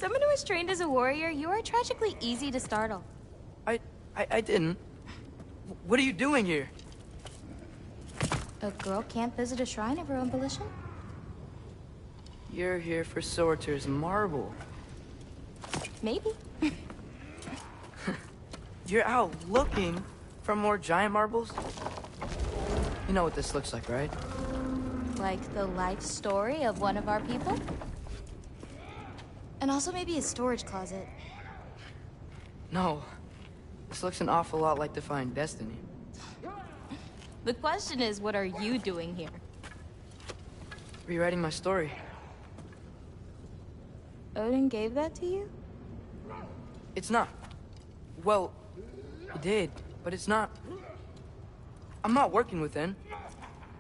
someone who is trained as a warrior, you are tragically easy to startle. I didn't. What are you doing here? A girl can't visit a shrine of her own volition? You're here for Sorter's marble. Maybe. You're out looking for more giant marbles? You know what this looks like, right? Like the life story of one of our people? And also maybe a storage closet. No. This looks an awful lot like Defying Destiny. The question is, what are you doing here? Rewriting my story. Odin gave that to you? It's not. Well, he did, but it's not. I'm not working with him.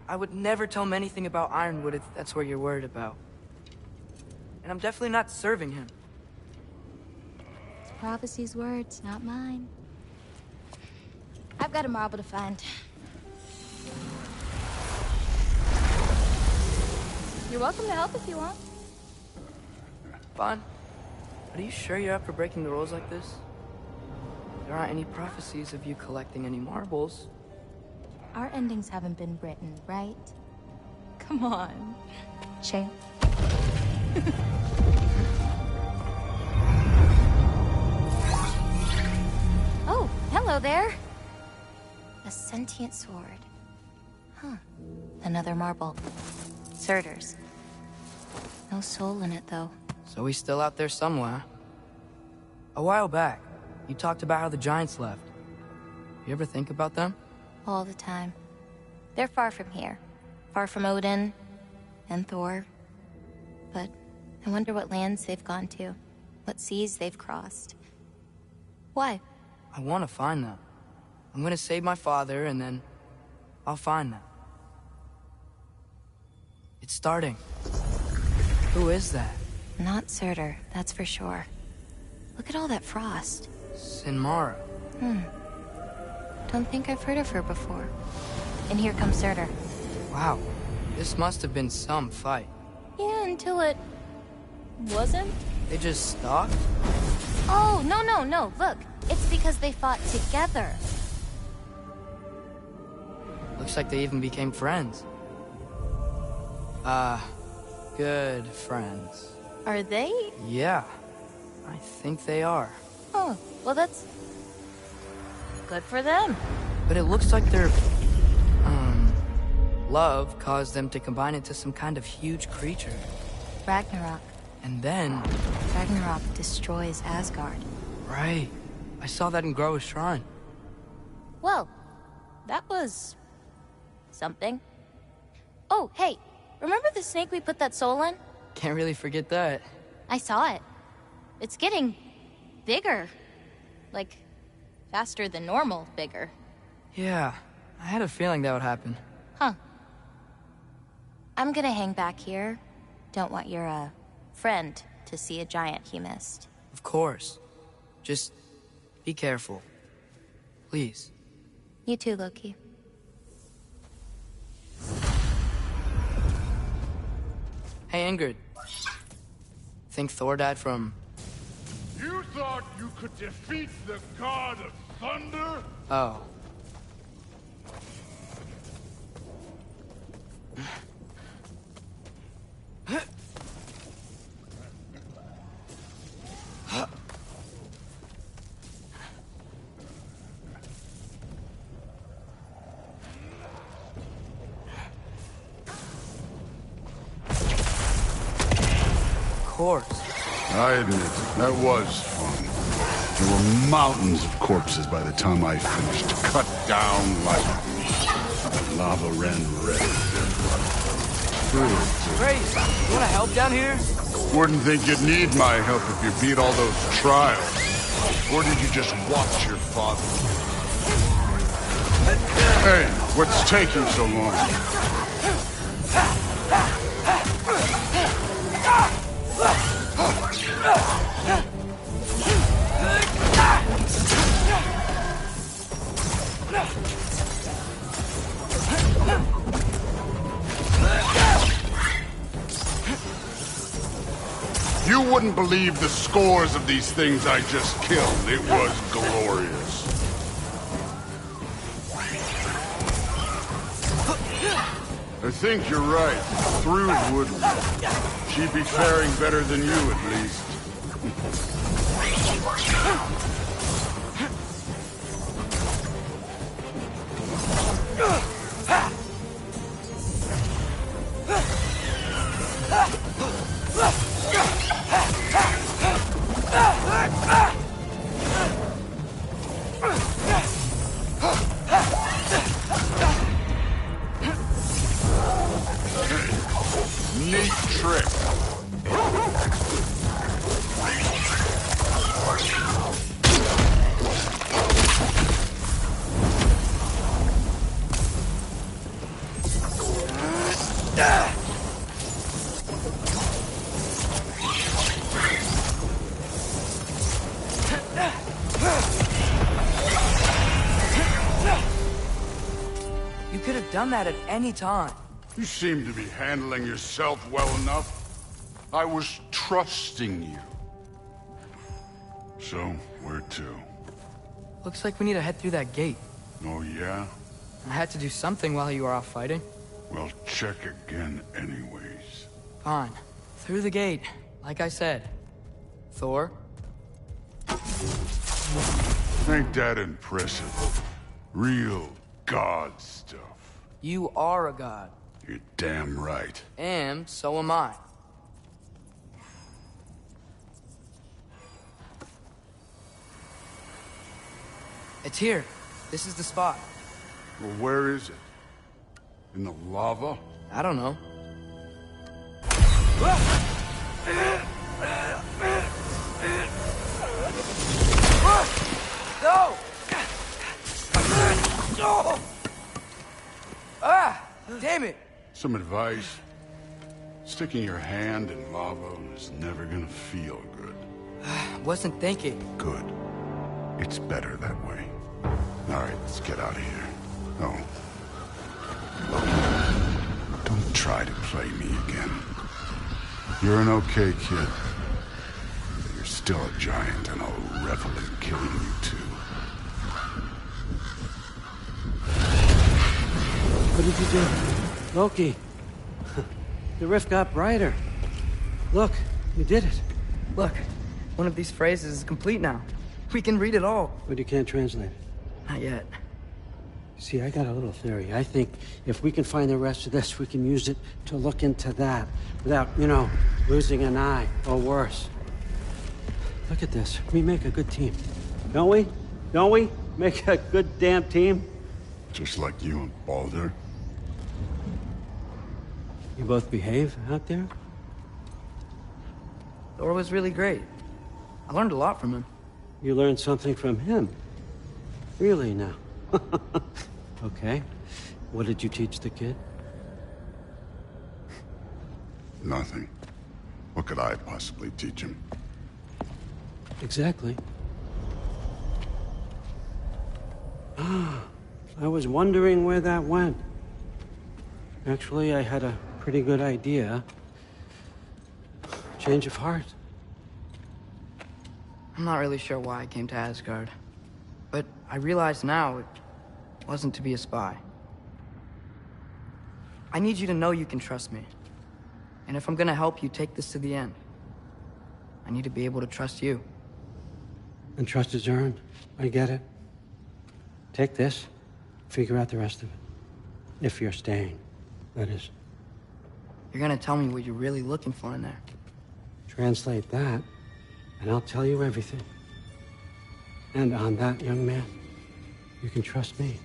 I would never tell him anything about Ironwood if that's what you're worried about. And I'm definitely not serving him. It's prophecy's words, not mine. I've got a marble to find. You're welcome to help if you want. Fine. But are you sure you're up for breaking the rules like this? There aren't any prophecies of you collecting any marbles. Our endings haven't been written, right? Come on, champ. Oh, hello there. A sentient sword. Huh. Another marble. Surtur's. No soul in it, though. So he's still out there somewhere. A while back, you talked about how the Giants left. You ever think about them? All the time. They're far from here. Far from Odin and Thor. But I wonder what lands they've gone to. What seas they've crossed. Why? I want to find them. I'm gonna save my father, and then I'll find them. It's starting. Who is that? Not Surtur, that's for sure. Look at all that frost. Sinmara. Don't think I've heard of her before. And here comes Surtur. Wow. This must have been some fight. Yeah, until it... wasn't? They just stalked? Oh, no. Look, it's because they fought together. Looks like they even became friends. Good friends. Are they? Yeah, I think they are. Oh, well that's... good for them. But it looks like their, love caused them to combine into some kind of huge creature. Ragnarok. And then... Ragnarok destroys Asgard. Right. I saw that in Groa's shrine. Well, that was... something. Oh, hey, remember the snake we put that soul in? Can't really forget that. I saw it. It's getting... bigger. Like, faster than normal bigger. Yeah, I had a feeling that would happen. Huh. I'm gonna hang back here. Don't want your, friend to see a giant he missed. Of course. Just be careful. Please. You too, Loki. Hey, Ingrid. Think Thor died from... You thought you could defeat the god of thunder? Oh. Of course. I admit, that was fun. There were mountains of corpses by the time I finished, cut down like meat. The lava ran red. Grace, you wanna help down here? Wouldn't think you'd need my help if you beat all those trials. Or did you just watch your father? Hey, what's taking so long? You You wouldn't believe the scores of these things I just killed. It was glorious. I think you're right. Thrude would win. She'd be faring better than you, at least. Neat trick. You could have done that at any time. You seem to be handling yourself well enough. I was trusting you. So, where to? Looks like we need to head through that gate. Oh, yeah? I had to do something while you were off fighting. Well, check again anyways. Fine. Through the gate, like I said. Thor? Ain't that impressive? Real god stuff. You are a god. You're damn right. And so am I. It's here. This is the spot. Well, where is it? In the lava? I don't know. No! Ah! Damn it! Some advice? Sticking your hand in lava is never gonna feel good. Wasn't thinking. Good. It's better that way. Alright, let's get out of here. Oh. Look, don't try to play me again. You're an okay kid. But you're still a giant, and I'll revel in killing you too. What did you do? Loki. The rift got brighter. Look, you did it. Look, one of these phrases is complete now. We can read it all. But you can't translate it. Not yet. See, I got a little theory. I think if we can find the rest of this, we can use it to look into that without, losing an eye or worse. Look at this. We make a good team. Don't we? Don't we? Make a good damn team? Just like you and Baldur. You both behave out there? Thor was really great. I learned a lot from him. You learned something from him? Really now? Okay. What did you teach the kid? Nothing. What could I possibly teach him? Exactly. I was wondering where that went. Actually, I had a pretty good idea. Change of heart. I'm not really sure why I came to Asgard. But I realize now it wasn't to be a spy. I need you to know you can trust me. And if I'm gonna help you take this to the end, I need to be able to trust you. And trust is earned. I get it. Take this, figure out the rest of it. If you're staying, that is. You're gonna tell me what you're really looking for in there. Translate that, and I'll tell you everything. And on that, young man, you can trust me.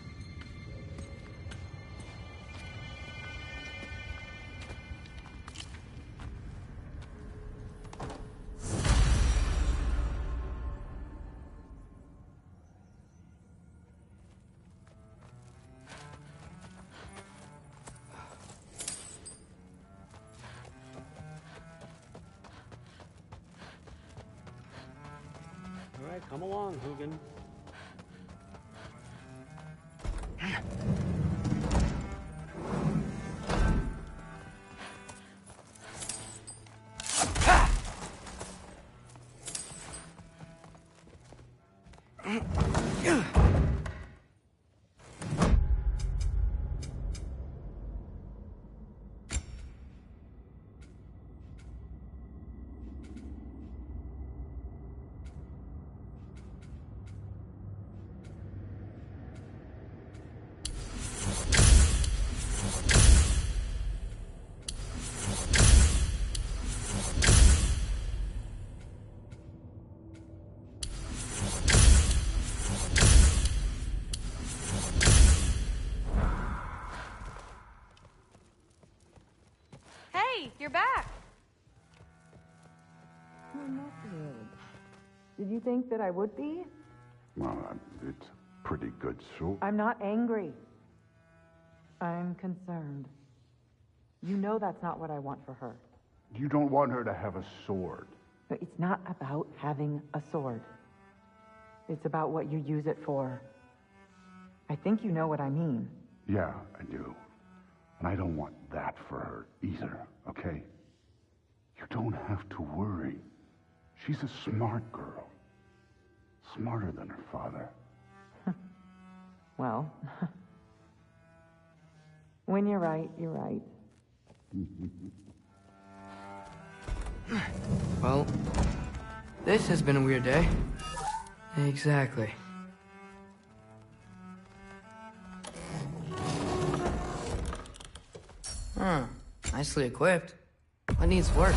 All right, come along, Hugin. Hey, you're back. I'm not thrilled. Did you think that I would be? Well, it's a pretty good soup. I'm not angry. I'm concerned. You know that's not what I want for her. You don't want her to have a sword. But it's not about having a sword. It's about what you use it for. I think you know what I mean. Yeah, I do. And I don't want that for her either, okay? You don't have to worry. She's a smart girl. Smarter than her father. Well, when you're right, you're right. Well, this has been a weird day. Exactly. Huh. Nicely equipped. What needs work?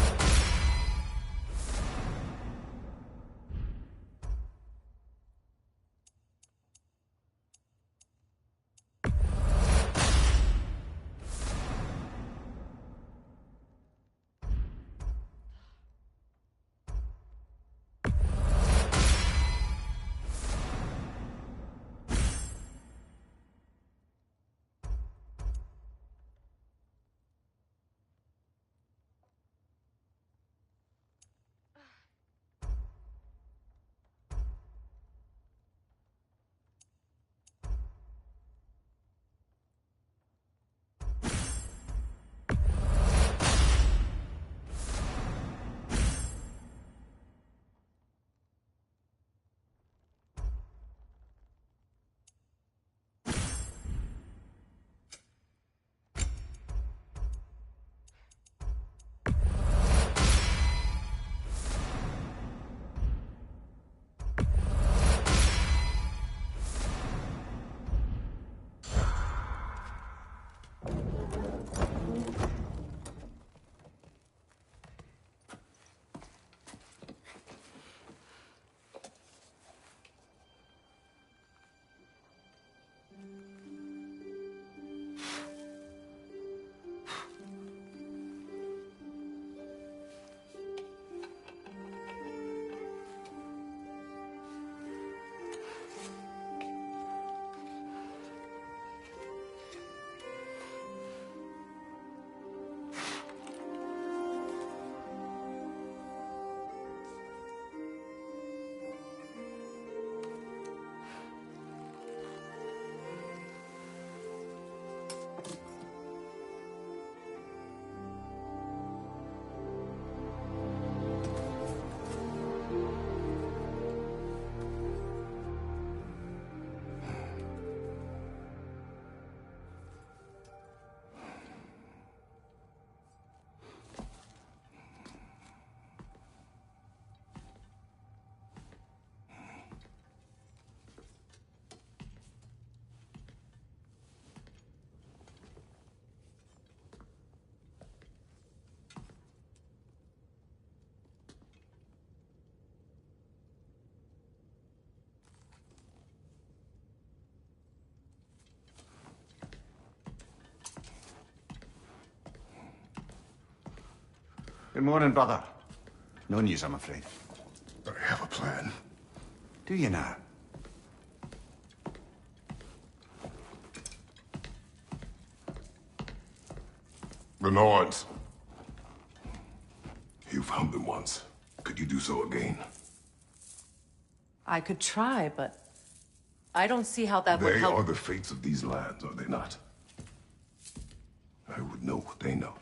Good morning, brother. No news, I'm afraid. I have a plan. Do you now? The Norns. You found them once. Could you do so again? I could try, but I don't see how that would They help. are the fates of these lands, are they not? I would know what they know,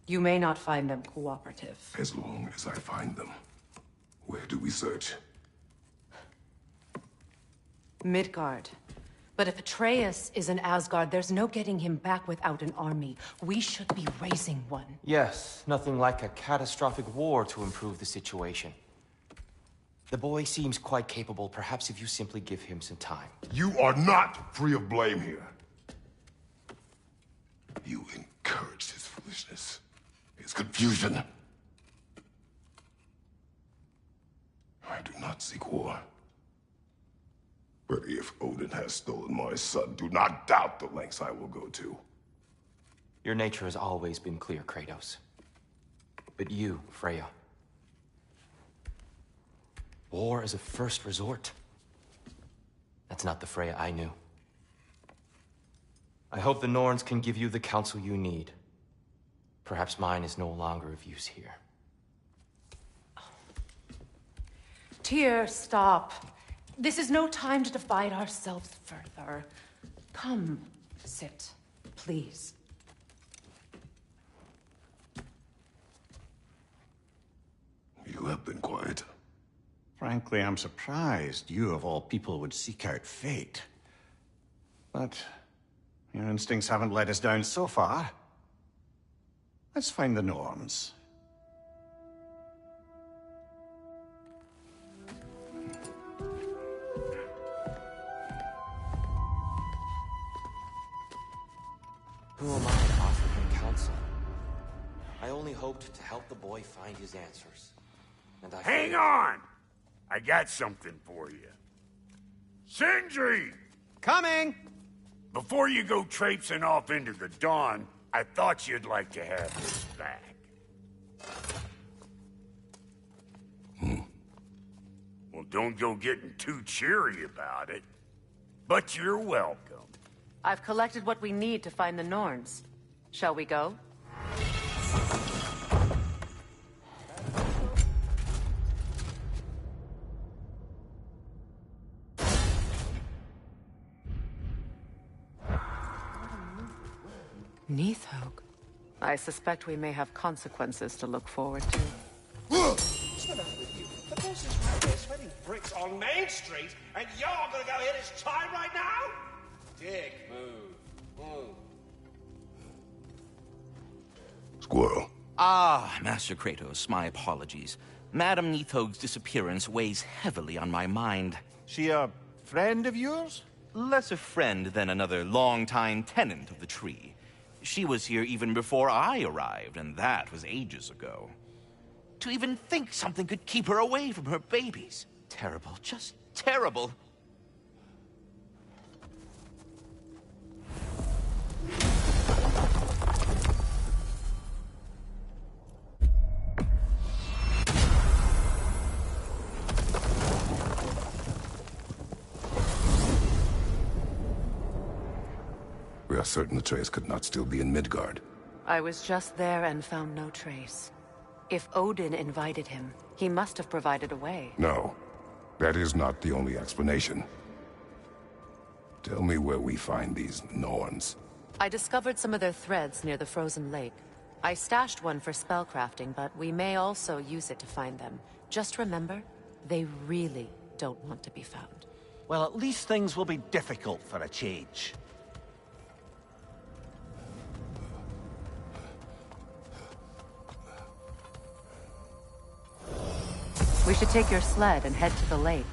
You may not find them cooperative. as long as I find them. Where do we search? Midgard. But if Atreus is in Asgard, there's no getting him back without an army. We should be raising one. Yes, nothing like a catastrophic war to improve the situation. The boy seems quite capable. Perhaps if you simply give him some time. You are not free of blame here. You encouraged his foolishness, his confusion. I do not seek war. But if Odin has stolen my son, do not doubt the lengths I will go to. Your nature has always been clear, Kratos. But you, Freya. War is a first resort. That's not the Freya I knew. I hope the Norns can give you the counsel you need. Perhaps mine is no longer of use here. Tyr, stop. This is no time to divide ourselves further. Come, sit, please. You have been quiet. Frankly, I'm surprised you, of all people, would seek out fate. But your instincts haven't let us down so far. Let's find the Norns. Who am I to offer him counsel? I only hoped to help the boy find his answers. And I Hang on! I got something for you. Sindri! Coming! Before you go traipsing off into the dawn, I thought you'd like to have this back. Well, don't go getting too cheery about it. But you're welcome. I've collected what we need to find the Norns. Shall we go? Neathog. I suspect we may have consequences to look forward to. What's the matter with you? The boss is right there sweating bricks on Main Street, and you're gonna go hit his time right now? Dick, move. Squirrel. Ah, Master Kratos, my apologies. Madame Neathog's disappearance weighs heavily on my mind. She a friend of yours? Less a friend than another longtime tenant of the tree. She was here even before I arrived, and that was ages ago. To even think something could keep her away from her babies. Terrible, just terrible. We are certain the trace could not still be in Midgard. I was just there and found no trace. If Odin invited him, he must have provided a way. No, that is not the only explanation. Tell me where we find these Norns. I discovered some of their threads near the frozen lake. I stashed one for spellcrafting, but we may also use it to find them. Just remember, they really don't want to be found. Well, at least things will be difficult for a change. We should take your sled and head to the lake.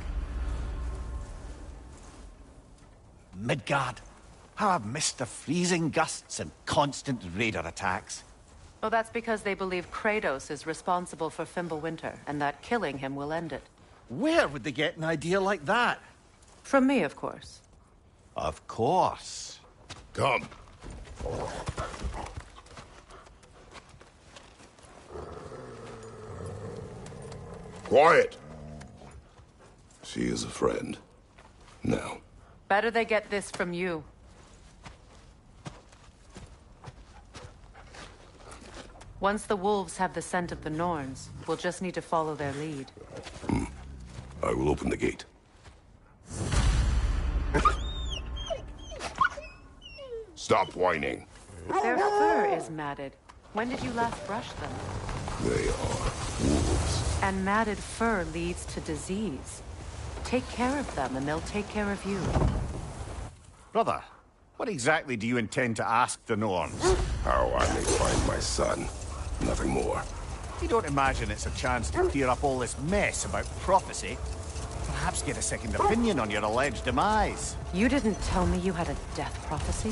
Midgard. How I've missed the freezing gusts and constant raider attacks. Oh, that's because they believe Kratos is responsible for Fimbulwinter, and that killing him will end it. Where would they get an idea like that? From me, of course. Of course. Come. Quiet! She is a friend. Now. Better they get this from you. Once the wolves have the scent of the Norns, we'll just need to follow their lead. I will open the gate. Stop whining. Their fur is matted. When did you last brush them? They are wolves. And matted fur leads to disease. Take care of them, and they'll take care of you. Brother, what exactly do you intend to ask the Norns? How I may find my son. Nothing more. You don't imagine it's a chance to clear up all this mess about prophecy? Perhaps get a second opinion on your alleged demise. You didn't tell me you had a death prophecy?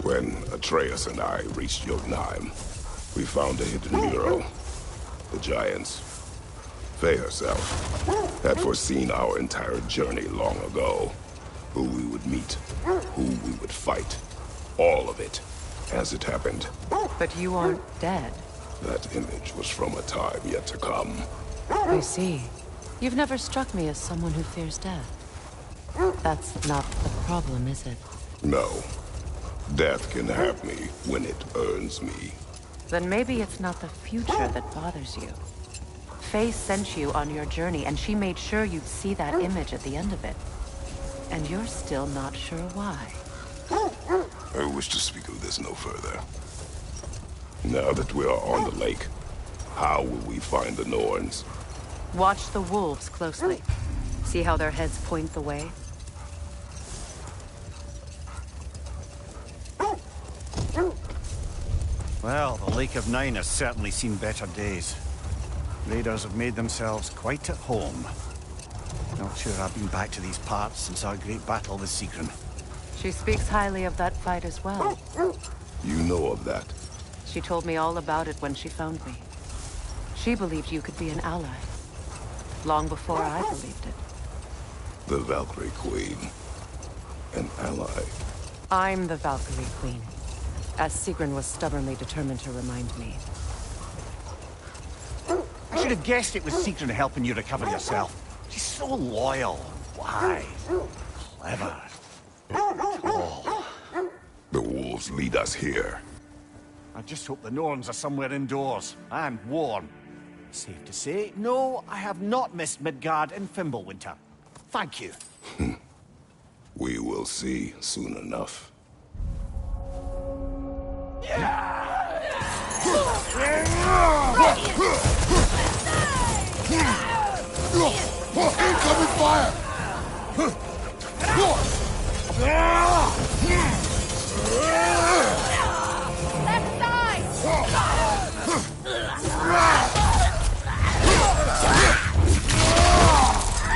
When Atreus and I reached Jotunheim, we found a hidden mural. The Giants, Faye herself, had foreseen our entire journey long ago. Who we would meet, who we would fight. All of it, as it happened. But you aren't dead. That image was from a time yet to come. I see. You've never struck me as someone who fears death. That's not the problem, is it? No. Death can have me when it earns me. Then maybe it's not the future that bothers you. Faye sent you on your journey, and she made sure you'd see that image at the end of it. And you're still not sure why. I wish to speak of this no further. Now that we are on the lake, how will we find the Norns? Watch the wolves closely. See how their heads point the way? Well, the Lake of Nine has certainly seen better days. Raiders have made themselves quite at home. Not sure I've been back to these parts since our great battle with Sigrun. She speaks highly of that fight as well. You know of that? She told me all about it when she found me. She believed you could be an ally. Long before I believed it. The Valkyrie Queen. An ally. I'm the Valkyrie Queen. As Sigrun was stubbornly determined to remind me. I should have guessed it was Sigrun helping you recover yourself. She's so loyal, wise, clever. Tall. The wolves lead us here. I just hope the Norns are somewhere indoors, and warm. Safe to say, no, I have not missed Midgard and Fimbulwinter. Thank you. We will see soon enough. Incoming fire! Left side!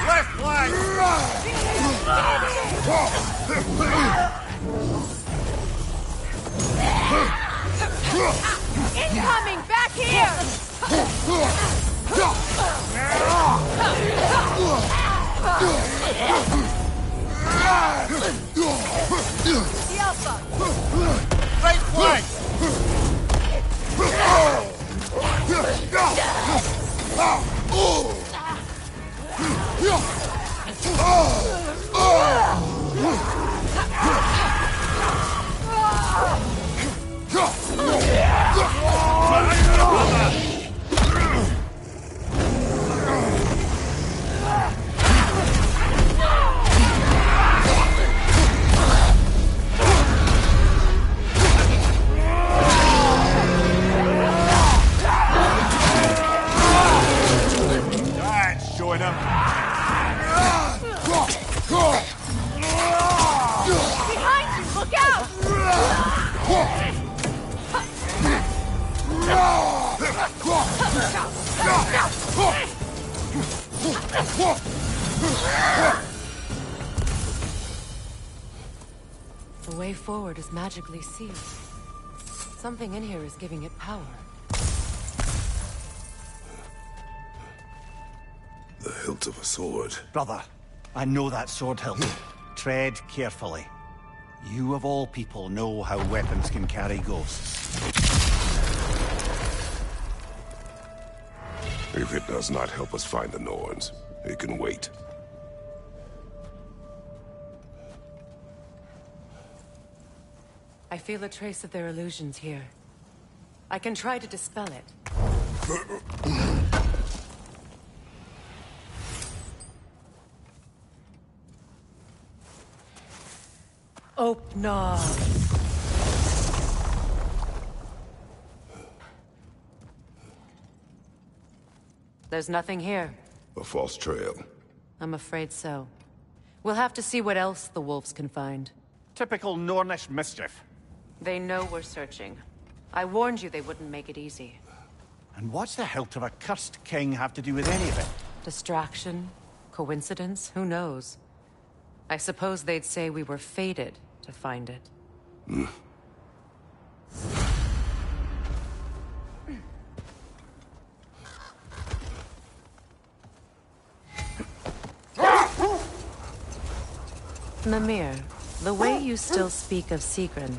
Left flank! Incoming! Back here! The Alpha! Right flank! Showing up. Behind you! Look out! The way forward is magically sealed. Something in here is giving it power. The hilt of a sword. Brother, I know that sword hilt. Tread carefully. You of all people know how weapons can carry ghosts. If it does not help us find the Norns, it can wait. I feel a trace of their illusions here. I can try to dispel it. Opna. There's nothing here. A false trail. I'm afraid so. We'll have to see what else the wolves can find. Typical Nornish mischief. They know we're searching. I warned you they wouldn't make it easy. And what's the hilt of a cursed king have to do with any of it? Distraction? Coincidence? Who knows? I suppose they'd say we were fated to find it. Mimir, the way you still speak of Sigrun,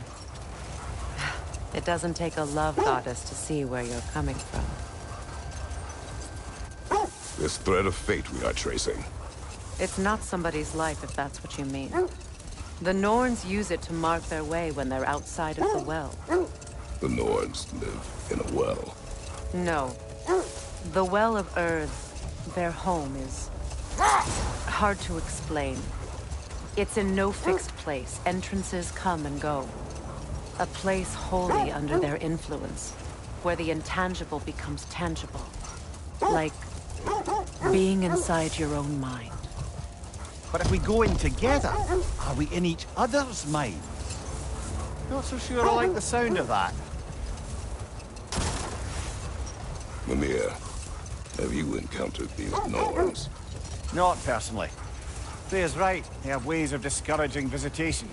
it doesn't take a love goddess to see where you're coming from. This thread of fate we are tracing. It's not somebody's life, if that's what you mean. The Norns use it to mark their way when they're outside of the well. The Norns live in a well. No. The Well of Earth, their home, is hard to explain. It's in no fixed place. Entrances come and go. A place wholly under their influence, where the intangible becomes tangible. Like being inside your own mind. But if we go in together, are we in each other's mind? Not so sure I like the sound of that. Mimir, have you encountered these Norns? Not personally. Freya's right. They have ways of discouraging visitation.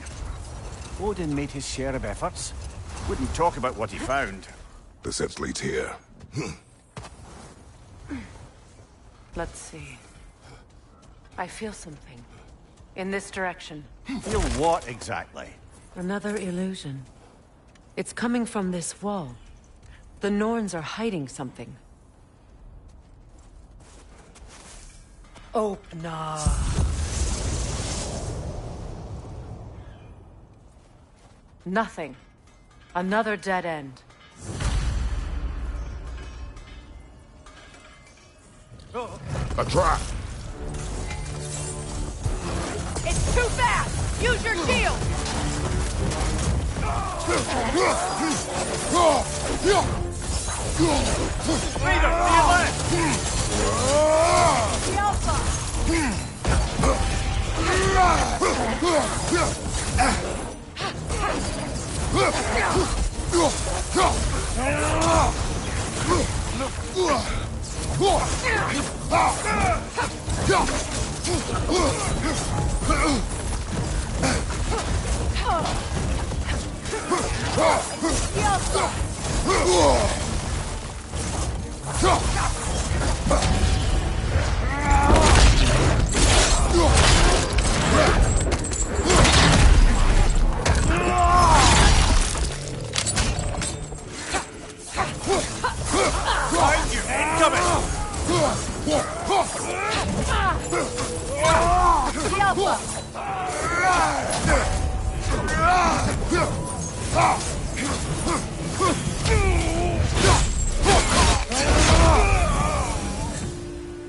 Odin made his share of efforts. Wouldn't talk about what he found. The sense leads here. Let's see. I feel something. In this direction. Feel what exactly? Another illusion. It's coming from this wall. The Norns are hiding something. Opener. Nothing. Another dead end. A trap! It's too fast! Use your shield! Leader, to your left! The Alpha! Behind you! Incoming! The Alpha!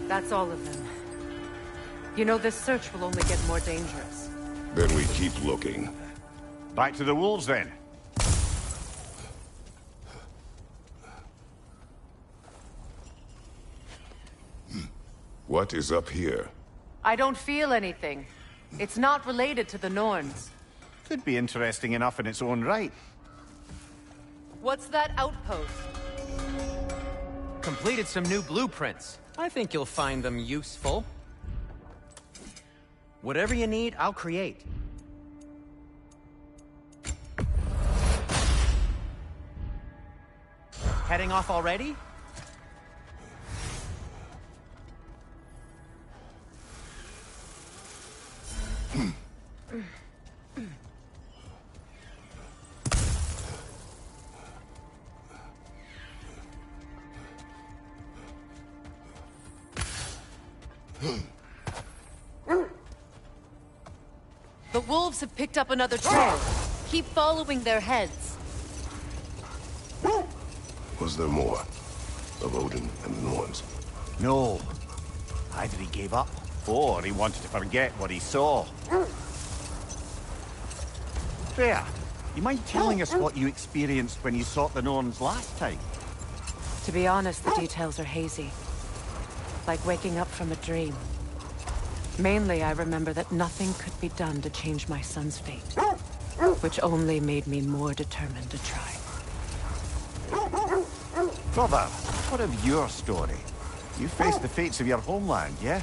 That's all of them. You know, this search will only get more dangerous. Then we keep looking. Back to the wolves, then. What is up here? I don't feel anything. It's not related to the Norns. Could be interesting enough in its own right. What's that outpost? Completed some new blueprints. I think you'll find them useful. Whatever you need, I'll create. Heading off already? The wolves have picked up another trail. Keep following their heads. Was there more? Of Odin and the Norns? No. Either he gave up, or he wanted to forget what he saw. Freya, you mind telling us what you experienced when you sought the Norns last time? To be honest, the details are hazy. Like waking up from a dream. Mainly, I remember that nothing could be done to change my son's fate, which only made me more determined to try. Brother, what of your story? You faced the fates of your homeland, yeah?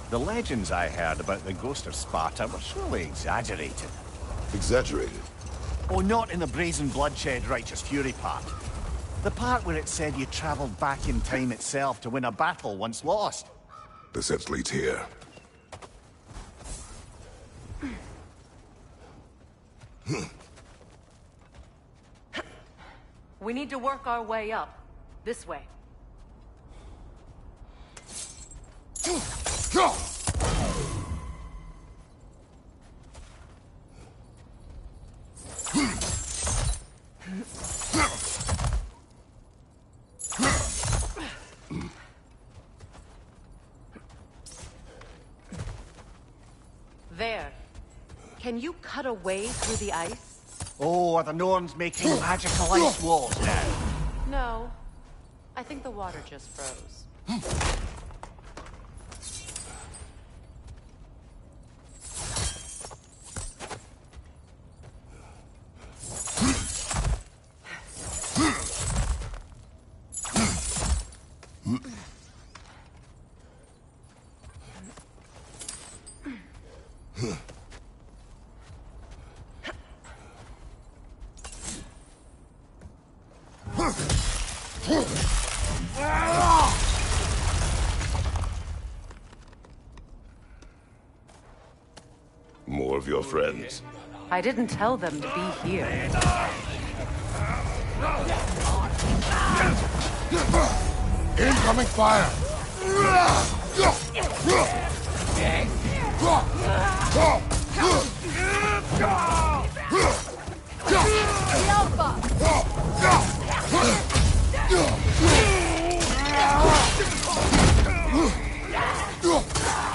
The legends I heard about the ghost of Sparta were surely exaggerated. Exaggerated? Oh, not in the brazen bloodshed righteous fury part. The part where it said you traveled back in time itself to win a battle once lost. The sense leads here. We need to work our way up. This way. There. Can you cut a way through the ice? Oh, are the Norns making magical ice walls now? No. I think the water just froze. More of your friends. I didn't tell them to be here. Incoming fire!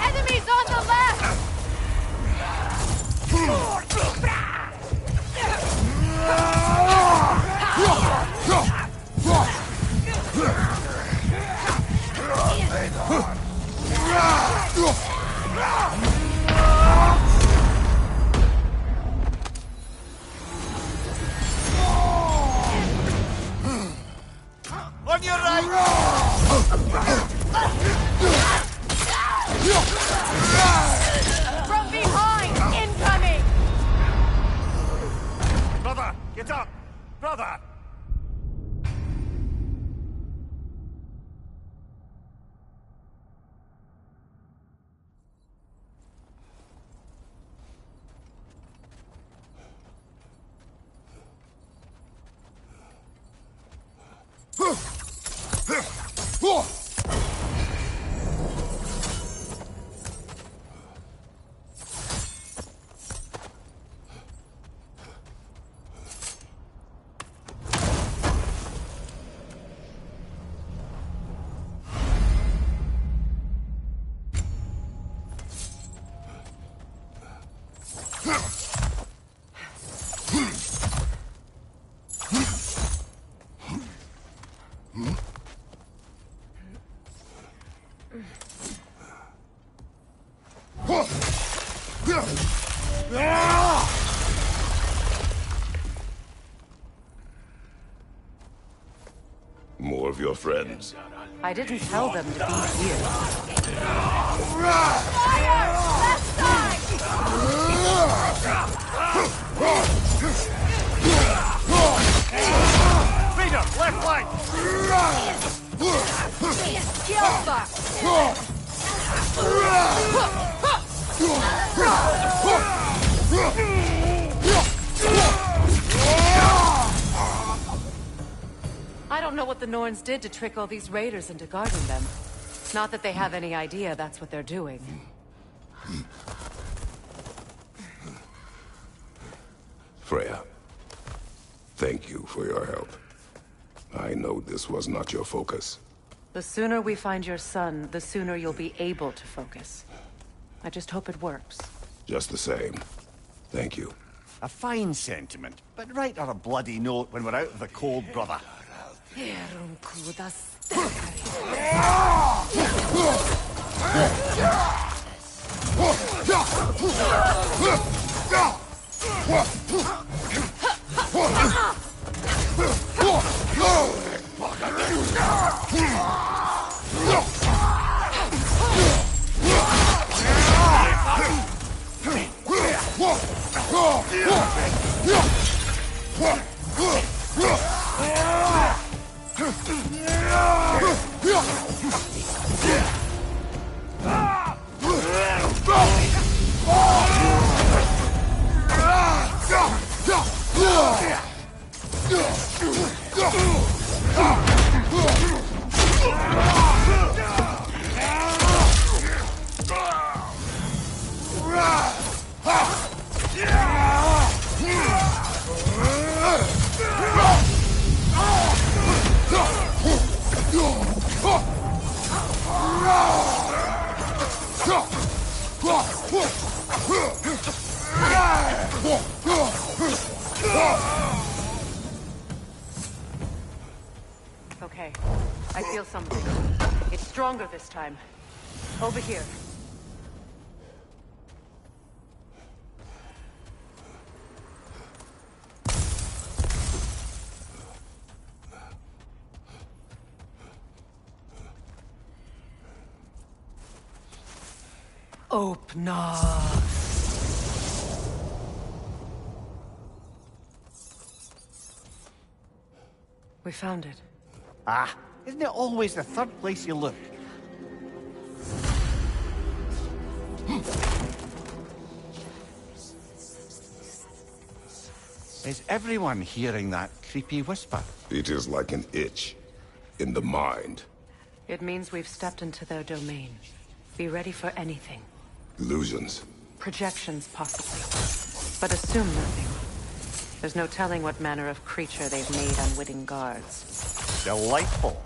Enemies on the left! On your right! From behind! Incoming! Brother, get up! Brother! More of your friends. I didn't tell them to be here. Fire! Left side! Leader, left flank! I don't know what the Norns did to trick all these raiders into guarding them. Not that they have any idea that's what they're doing. Freya, thank you for your help. I know this was not your focus. The sooner we find your son, the sooner you'll be able to focus. I just hope it works. Just the same, thank you. A fine sentiment, but write her a bloody note when we're out of the cold, brother. Okay, I feel something. It's stronger this time. Over here. Open up. We found it. Ah, isn't it always the third place you look? Is everyone hearing that creepy whisper? It is like an itch in the mind. It means we've stepped into their domain. Be ready for anything. Illusions. Projections, possibly. But assume nothing. There's no telling what manner of creature they've made unwitting guards. Delightful.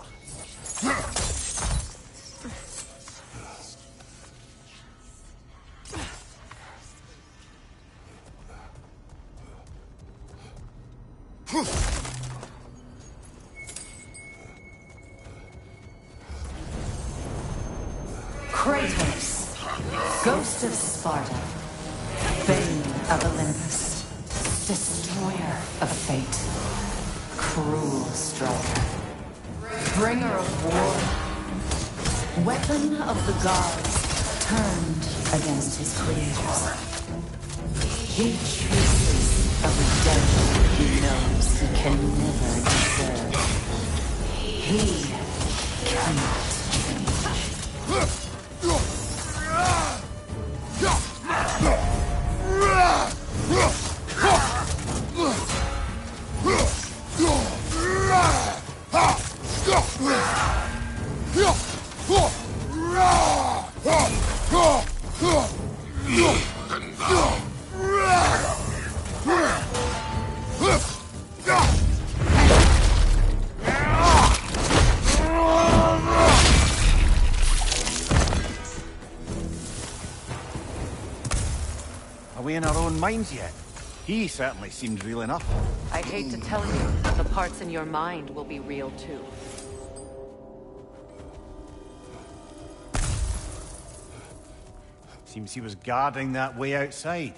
Kratos, Ghost of Sparta, Bane of Olympus, Destroyer of Fate, Cruel Striker, Bringer of War, Weapon of the Gods turned against his creators. He chooses a redemption he knows he can never deserve. He cannot change. Are we in our own minds yet? He certainly seemed real enough. I hate to tell you, the parts in your mind will be real too. Seems he was guarding that way outside.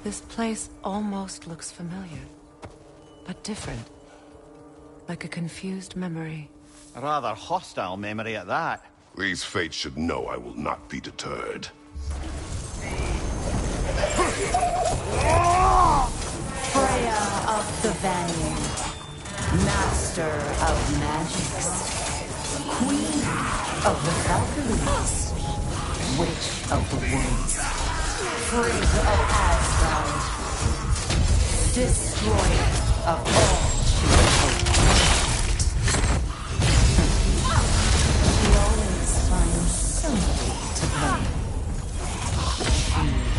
This place almost looks familiar, but different. Like a confused memory. A rather hostile memory at that. These fates should know I will not be deterred. Freya of the Vanir, Master of Magics, Queen of the Valkyries, Witch of the Woods, Frigg of Asgard, Destroyer of all true He always finds somebody to blame.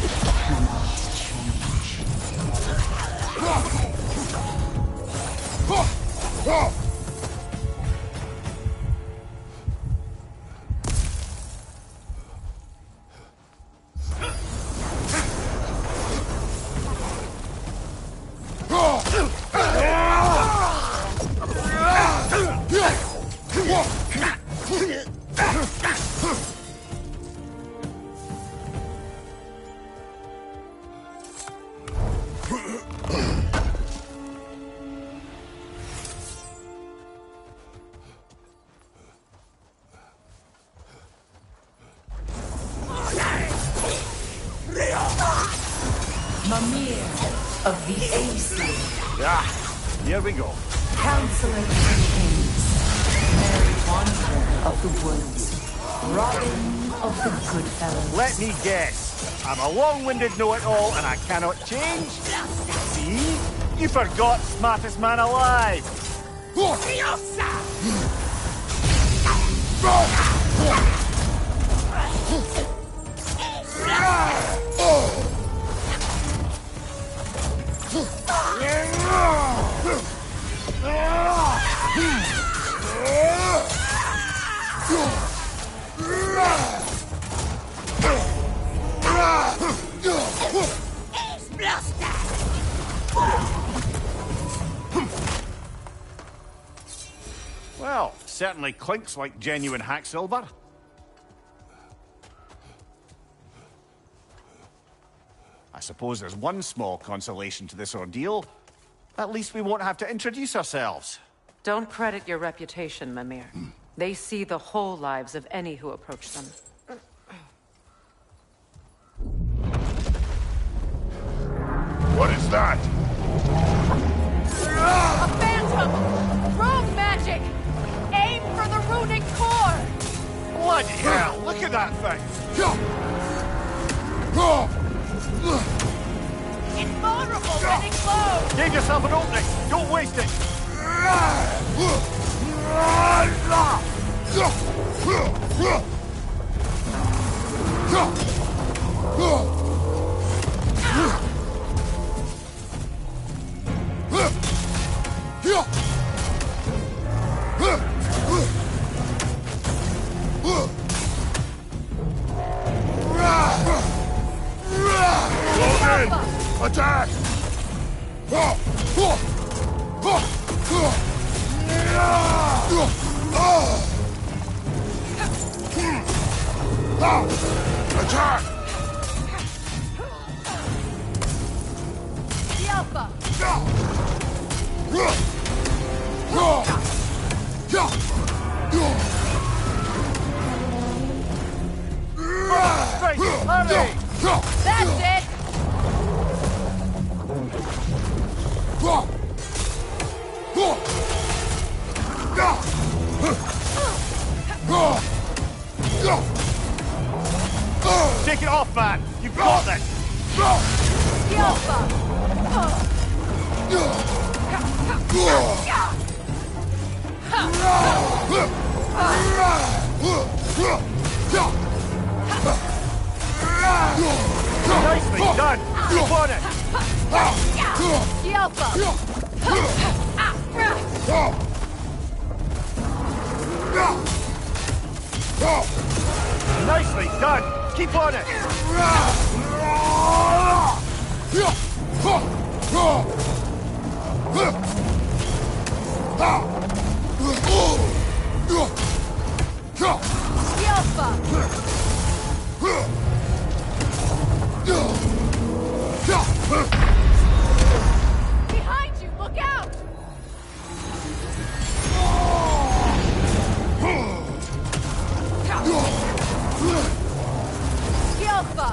He cannot change. Mimir of the AC. Ah, here we go. Counselor of the Kings. Mary Wanderer of the Woods. Robin of the Goodfellas. Let me guess. I'm a long-winded know-it-all and I cannot change? See? You forgot smartest man alive. Well, certainly clinks like genuine hack silver. I suppose there's one small consolation to this ordeal. At least we won't have to introduce ourselves. Don't credit your reputation, Mimir. They see the whole lives of any who approach them. What is that? A phantom! Rogue magic! Aim for the runic core! Bloody hell, look at that thing! Invulnerable when it glows! Give yourself an opening, don't waste it! Attack! Attack! The Alpha! That's it! Take it off, man! You've got this! The Alpha! Nicely done! You won it! The Alpha! Nicely done! Keep on it! The Alpha! Behind you! Look out! The Alpha!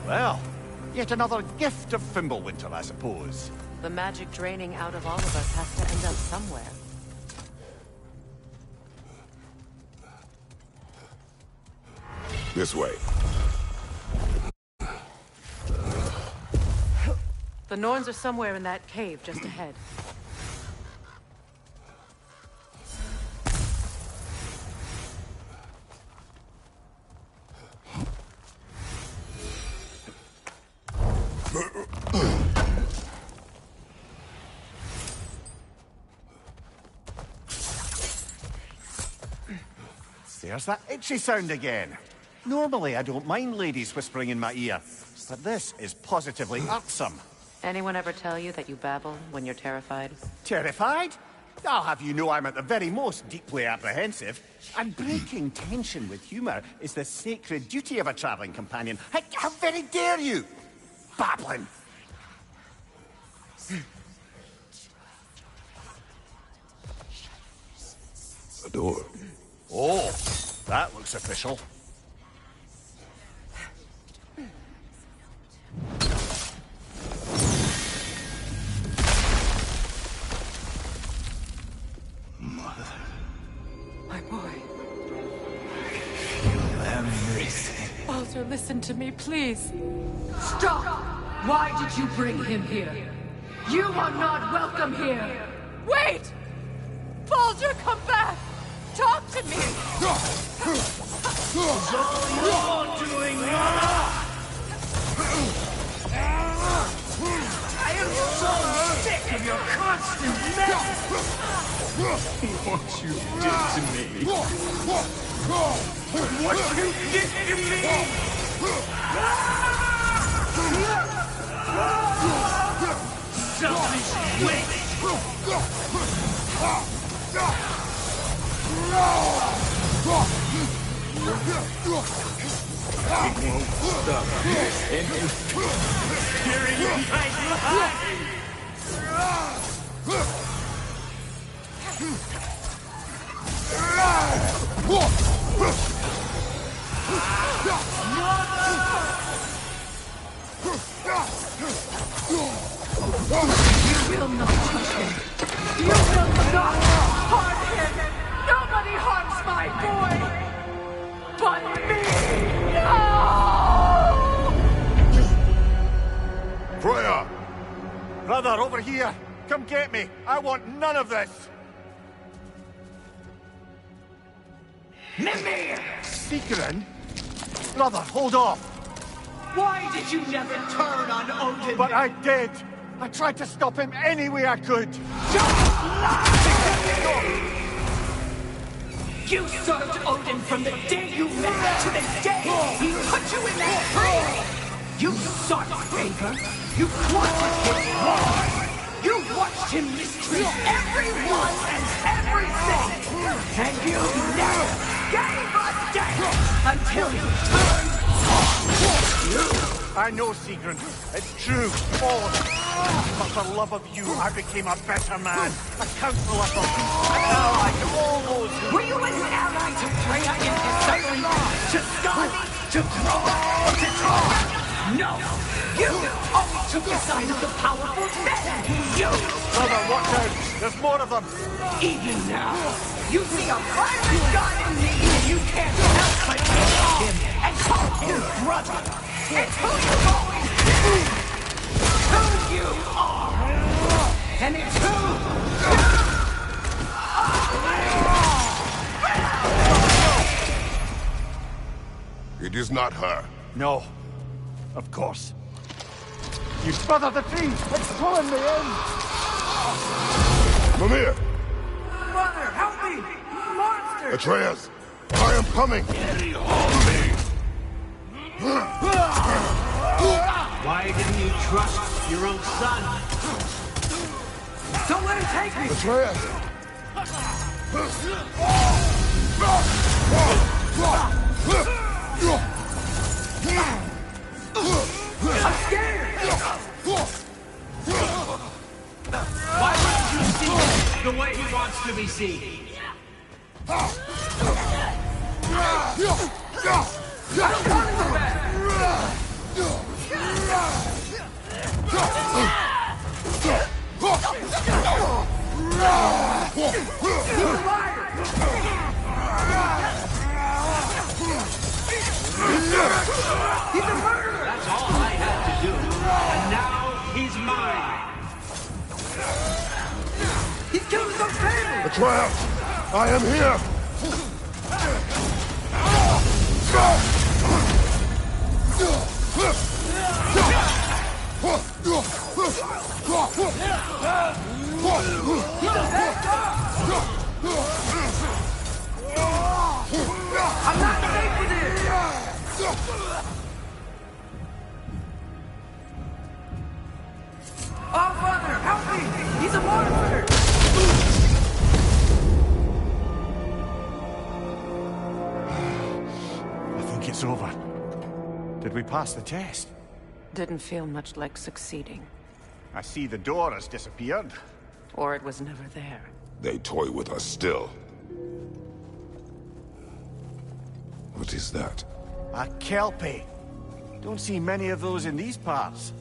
Well, yet another gift of Fimbulwinter, I suppose. The magic draining out of all of us has to end up somewhere. This way. The Norns are somewhere in that cave just ahead. There's that itchy sound again. Normally, I don't mind ladies whispering in my ear, but this is positively irksome. Anyone ever tell you that you babble when you're terrified? Terrified? I'll have you know I'm at the very most deeply apprehensive. And breaking tension with humor is the sacred duty of a traveling companion. How very dare you! Babbling! A door. Oh, that looks official. My boy. Everything. Baldur, listen to me, please. Stop! Why did you bring him here? You are not welcome here! Wait! Baldur, come back! Talk to me! It's all you're doing, Mother! I am so sick of your constant mess! What you did to me. What you did to me! Selfish waste! It won't stop. Hearing my life! You will not touch him! You will not harm him! Nobody harms my boy! But me! No! Freya! Brother, over here! Come get me! I want none of this! Mimir! Sigrun? Brother, hold off! Why did you never turn on Odin? But I did! I tried to stop him any way I could! You served Odin from the day you met to the day he put you in that tree! You sought favor, you courted his love, you watched him mistreat everyone and everything! And you never gave a damn until you turned on you! I know, Sigrun. It's true. All of it. But for love of you, I became a better man. A counselor for peace. An ally to all those who... Were you an ally to Freya in his suffering? To Skadi? To Groa? Or to Thor? No! You only took the side of the powerful men! You! Brother, watch out! There's more of them! Even now, you see a fiery god in me and you can't help but hate him and call him brother! It's who you've always been! Who you are! And it's who you It is not her. No. Of course. You brother the tree! It's pulling me in! Mimir! Mother, help me! Monster! Atreus! I am coming! Why didn't you trust your own son? Don't let him take me! Atreus! I'm scared! Why wouldn't you see him the way he wants to be seen? He's a murderer! That's all I had to do. And now he's mine. He's killing some family! Atreus! I am here! I'm not safe for this! It's over. Did we pass the test? Didn't feel much like succeeding. I see the door has disappeared. Or it was never there. They toy with us still. What is that? A Kelpie. Don't see many of those in these parts.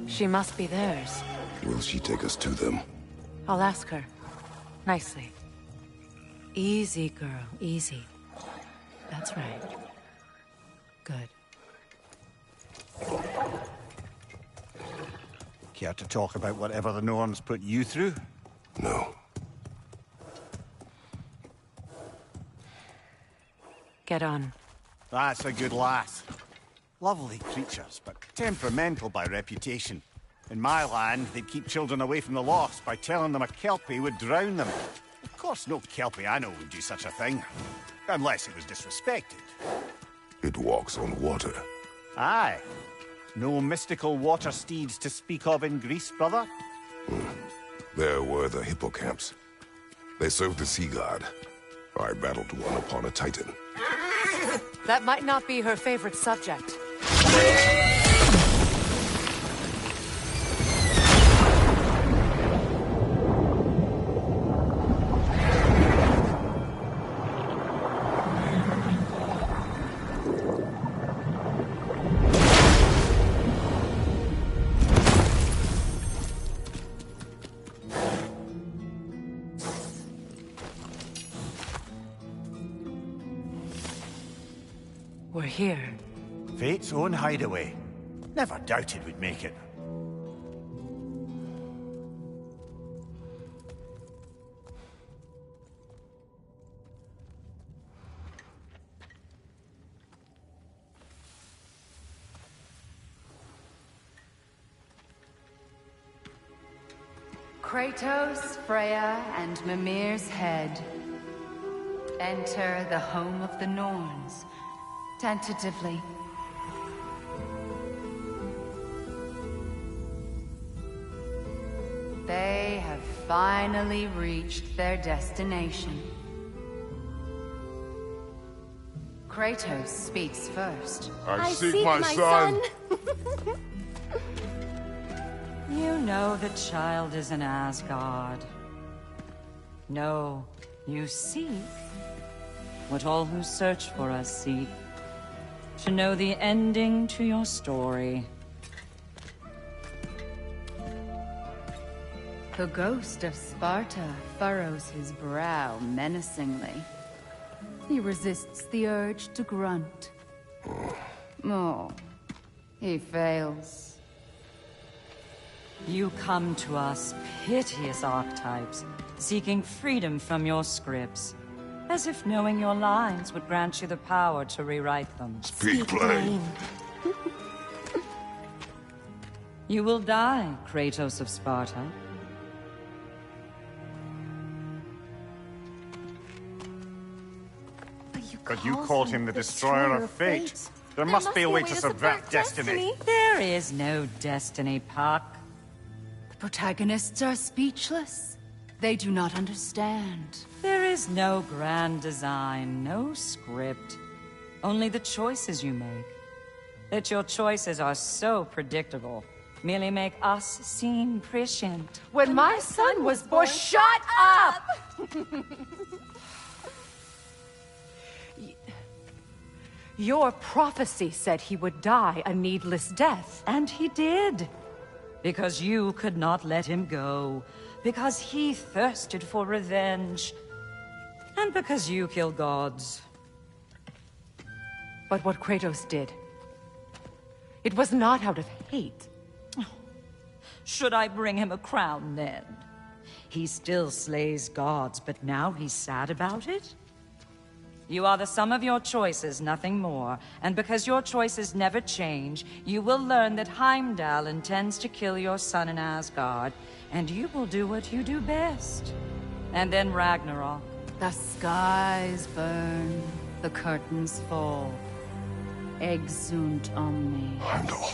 She must be theirs. Will she take us to them? I'll ask her. Nicely. Easy, girl. Easy. That's right. Good. Care to talk about whatever the Norns put you through? No. Get on. That's a good lass. Lovely creatures, but temperamental by reputation. In my land, they'd keep children away from the lost by telling them a Kelpie would drown them. Of course, no Kelpie I know would do such a thing. Unless it was disrespected. It walks on water. Aye. No mystical water steeds to speak of in Greece, brother? There were the hippocamps. They served the sea god. I battled one upon a titan. That might not be her favorite subject. We're here. Fate's own hideaway. Never doubted we'd make it. Kratos, Freya, and Mimir's head. Enter the home of the Norns. Tentatively. They have finally reached their destination. Kratos speaks first. I seek my son. You know the child is in Asgard. No, you seek what all who search for us seek. To know the ending to your story. The ghost of Sparta furrows his brow menacingly. He resists the urge to grunt. Oh, he fails. You come to us, piteous archetypes, seeking freedom from your scripts. As if knowing your lines would grant you the power to rewrite them. Speak plain. You will die, Kratos of Sparta. But you called him the Destroyer of Fate. There must be a way to subvert destiny. There is no destiny, Puck. The protagonists are speechless. They do not understand. There is no grand design, no script. Only the choices you make. That your choices are so predictable, merely make us seem prescient. When my son was born, shut up! Your prophecy said he would die a needless death. And he did. Because you could not let him go. Because he thirsted for revenge. And because you kill gods. But what Kratos did, it was not out of hate. Should I bring him a crown then? He still slays gods, but now he's sad about it? You are the sum of your choices, nothing more. And because your choices never change, you will learn that Heimdall intends to kill your son in Asgard, and you will do what you do best. And then Ragnarok. The skies burn, the curtains fall. Exunt omnes. Heimdall.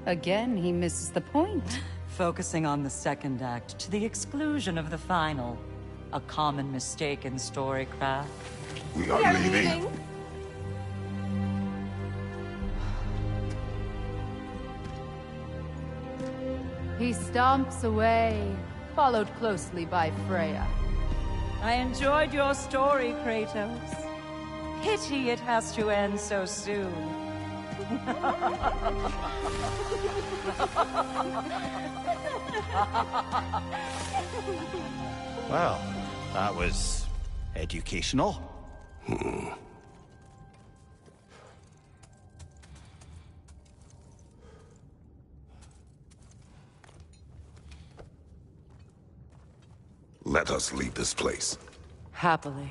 Again, he misses the point. Focusing on the second act to the exclusion of the final. A common mistake in storycraft. We are leaving. He stomps away, followed closely by Freya. I enjoyed your story, Kratos. Pity it has to end so soon. Well, that was educational. Let us leave this place. Happily.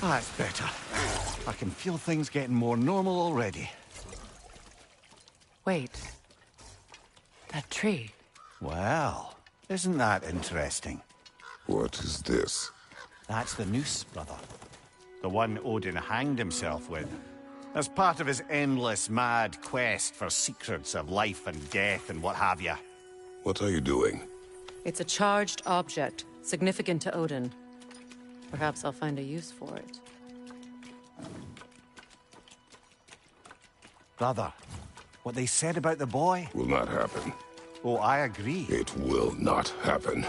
That's better. I can feel things getting more normal already. Wait. That tree. Well, isn't that interesting? What is this? That's the noose, brother. The one Odin hanged himself with. As part of his endless, mad quest for secrets of life and death and what have you. What are you doing? It's a charged object, significant to Odin. Perhaps I'll find a use for it. Brother, what they said about the boy? Will not happen. Oh, I agree. It will not happen.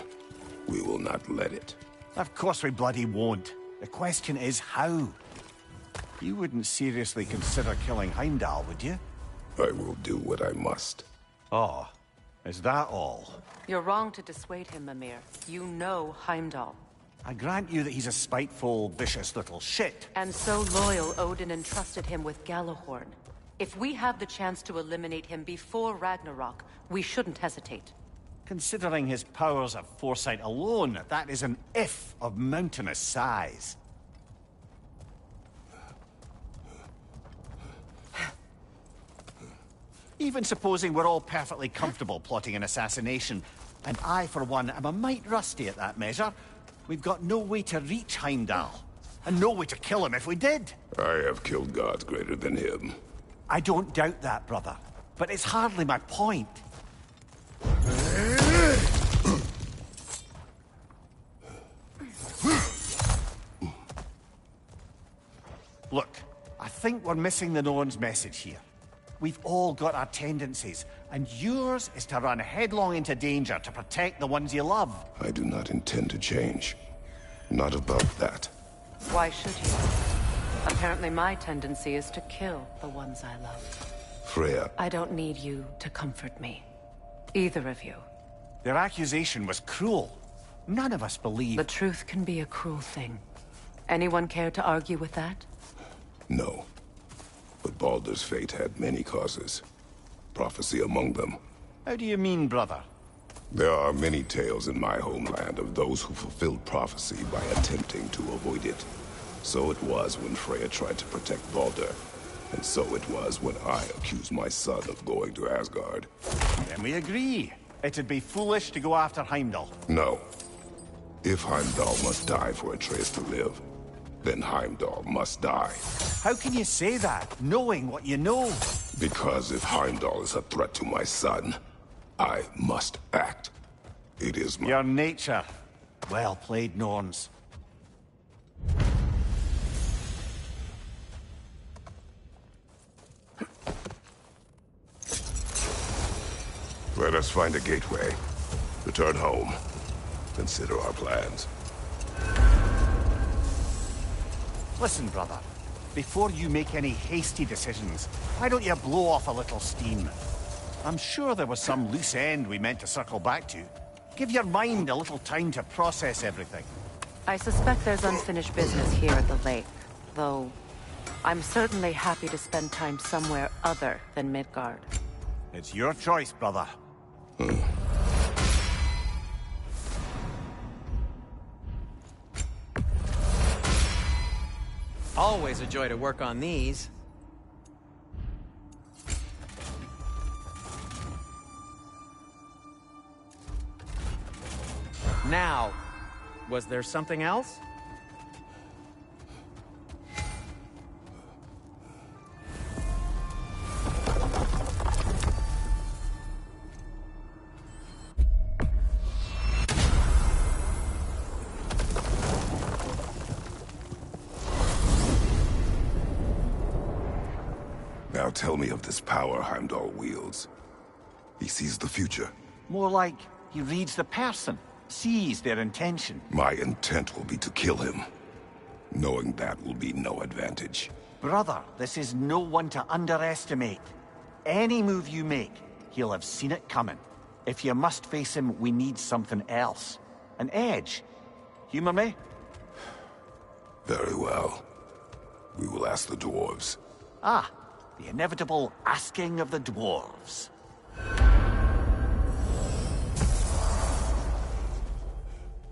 We will not let it. Of course we bloody won't. The question is how. You wouldn't seriously consider killing Heimdall, would you? I will do what I must. Oh, is that all? You're wrong to dissuade him, Mimir. You know Heimdall. I grant you that he's a spiteful, vicious little shit. And so loyal, Odin entrusted him with Gjallarhorn. If we have the chance to eliminate him before Ragnarok, we shouldn't hesitate. Considering his powers of foresight alone, that is an if of mountainous size. Even supposing we're all perfectly comfortable plotting an assassination, and I, for one, am a mite rusty at that measure, we've got no way to reach Heimdall, and no way to kill him if we did. I have killed gods greater than him. I don't doubt that, brother, but it's hardly my point. Look, I think we're missing the Norn's message here. We've all got our tendencies, and yours is to run headlong into danger to protect the ones you love. I do not intend to change. Not about that. Why should you? Apparently my tendency is to kill the ones I love. Freya. I don't need you to comfort me. Either of you. Their accusation was cruel. None of us believe... The truth can be a cruel thing. Anyone care to argue with that? No. But Baldur's fate had many causes. Prophecy among them. How do you mean, brother? There are many tales in my homeland of those who fulfilled prophecy by attempting to avoid it. So it was when Freya tried to protect Baldur. And so it was when I accused my son of going to Asgard. Then we agree. It'd be foolish to go after Heimdall. No. If Heimdall must die for Atreus to live, then Heimdall must die. How can you say that, knowing what you know? Because if Heimdall is a threat to my son, I must act. It is my... Your nature. Well played, Norns. Let us find a gateway. Return home. Consider our plans. Listen, brother. Before you make any hasty decisions, why don't you blow off a little steam? I'm sure there was some loose end we meant to circle back to. Give your mind a little time to process everything. I suspect there's unfinished business here at the lake, though I'm certainly happy to spend time somewhere other than Midgard. It's your choice, brother. Always a joy to work on these. Now, was there something else? tell me of this power Heimdall wields. He sees the future. More like he reads the person, sees their intention. My intent will be to kill him. Knowing that will be no advantage. Brother, this is no one to underestimate. Any move you make, he'll have seen it coming. If you must face him, we need something else. An edge. Humor me? Very well. We will ask the dwarves. Ah, the inevitable asking of the dwarves.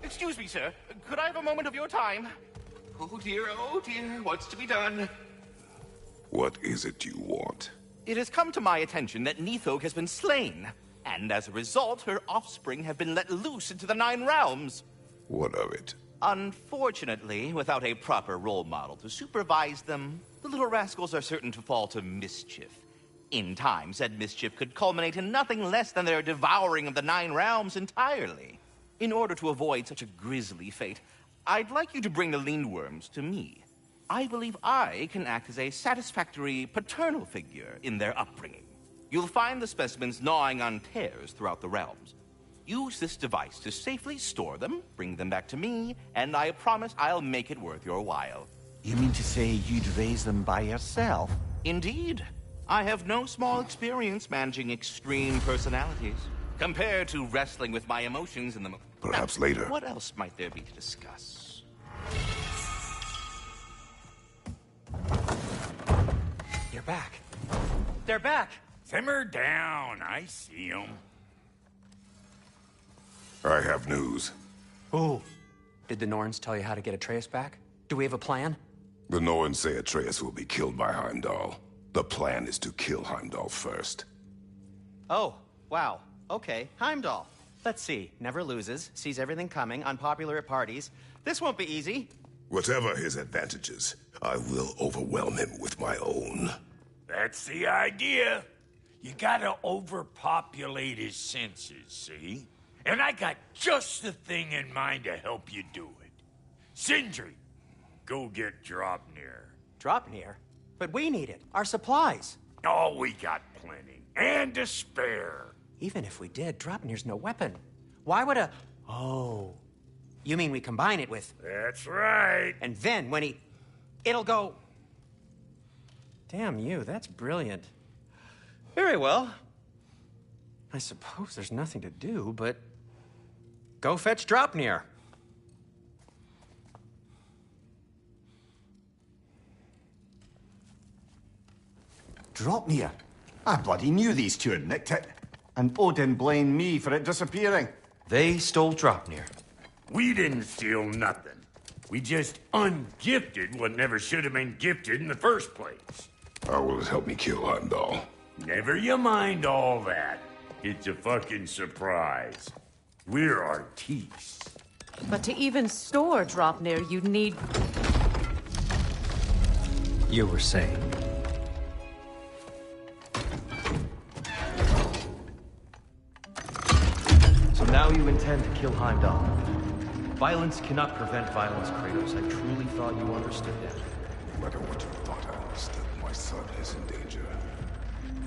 Excuse me, sir. Could I have a moment of your time? Oh dear, what's to be done? What is it you want? It has come to my attention that Nithog has been slain, and as a result, her offspring have been let loose into the Nine Realms. What of it? Unfortunately, without a proper role model to supervise them, the little rascals are certain to fall to mischief. In time, said mischief could culminate in nothing less than their devouring of the Nine Realms entirely. In order to avoid such a grisly fate, I'd like you to bring the Lindworms to me. I believe I can act as a satisfactory paternal figure in their upbringing. You'll find the specimens gnawing on tears throughout the realms. Use this device to safely store them, bring them back to me, and I promise I'll make it worth your while. You mean to say you'd raise them by yourself? Indeed. I have no small experience managing extreme personalities, compared to wrestling with my emotions in the Perhaps later. What else might there be to discuss? You're back. They're back. Simmer down. I see them. I have news. Oh. Did the Norns tell you how to get Atreus back? Do we have a plan? The Norns say Atreus will be killed by Heimdall. The plan is to kill Heimdall first. Oh, wow. Okay, Heimdall. Let's see. Never loses, sees everything coming, unpopular at parties. This won't be easy. Whatever his advantages, I will overwhelm him with my own. That's the idea. You gotta overpopulate his senses, see? And I got just the thing in mind to help you do it. Sindri, go get Draupnir. Draupnir? But we need it. Our supplies. Oh, we got plenty. And to spare. Even if we did, Draupnir's no weapon. Why would a... Oh. You mean we combine it with... That's right. And then when he... It'll go... Damn you, that's brilliant. Very well. I suppose there's nothing to do, but... Go fetch Draupnir. Draupnir? I bloody knew these two had nicked it. And Odin blamed me for it disappearing. They stole Draupnir. We didn't steal nothing. We just ungifted what never should have been gifted in the first place. How will it help me kill Heimdall? Never you mind all that. It's a fucking surprise. We're artistes. But to even store Draupnir, you'd need... You were saying... So now you intend to kill Heimdall. Violence cannot prevent violence, Kratos. I truly thought you understood that. No matter what you thought I understood, my son is in danger.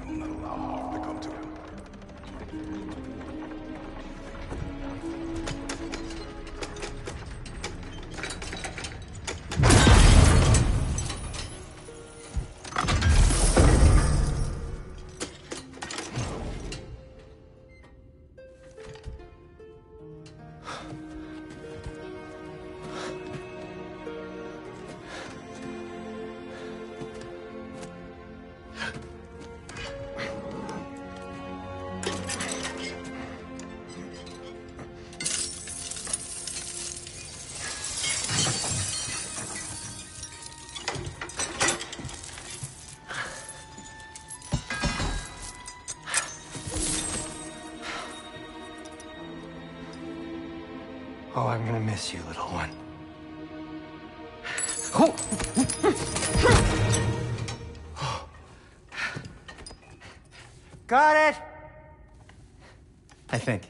I will not allow harm to come to him. Oh, I'm gonna miss you, little one. Oh! Got it! I think.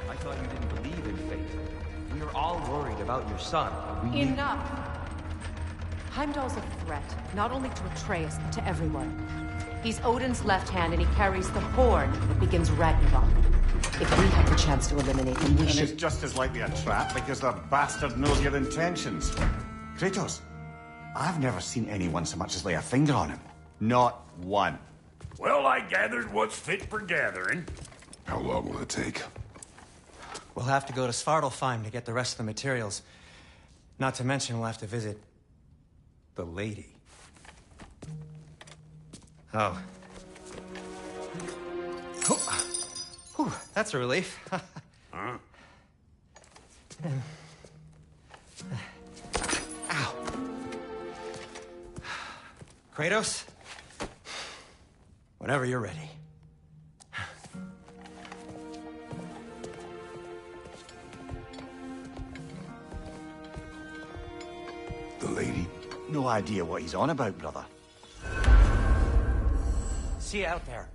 I thought you didn't your son. Enough! Heimdall's a threat, not only to Atreus, but to everyone. He's Odin's left hand, and he carries the horn that begins Ragnarok. If we have the chance to eliminate him, we should... And it's just as likely a trap because the bastard knows your intentions. Kratos, I've never seen anyone so much as lay a finger on him. Not one. Well, I gathered what's fit for gathering. How long will it take? We'll have to go to Svartalfheim to get the rest of the materials. Not to mention we'll have to visit... the lady. Oh. Whew, that's a relief. Huh? Ow. Kratos? Whenever you're ready. The lady? No idea what he's on about, brother. See you out there.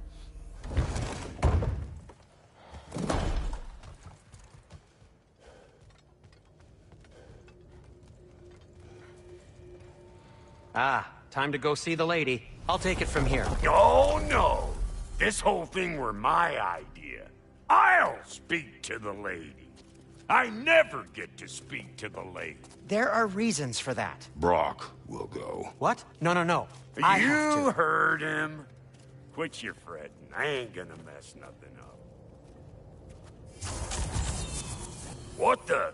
Ah, time to go see the lady. I'll take it from here. Oh, no. This whole thing were my idea. I'll speak to the lady. I never get to speak to the lady. There are reasons for that. Brock will go. What? No, no, no. I have You to. heard him. Quit your fretting. I ain't gonna mess nothing up. What the?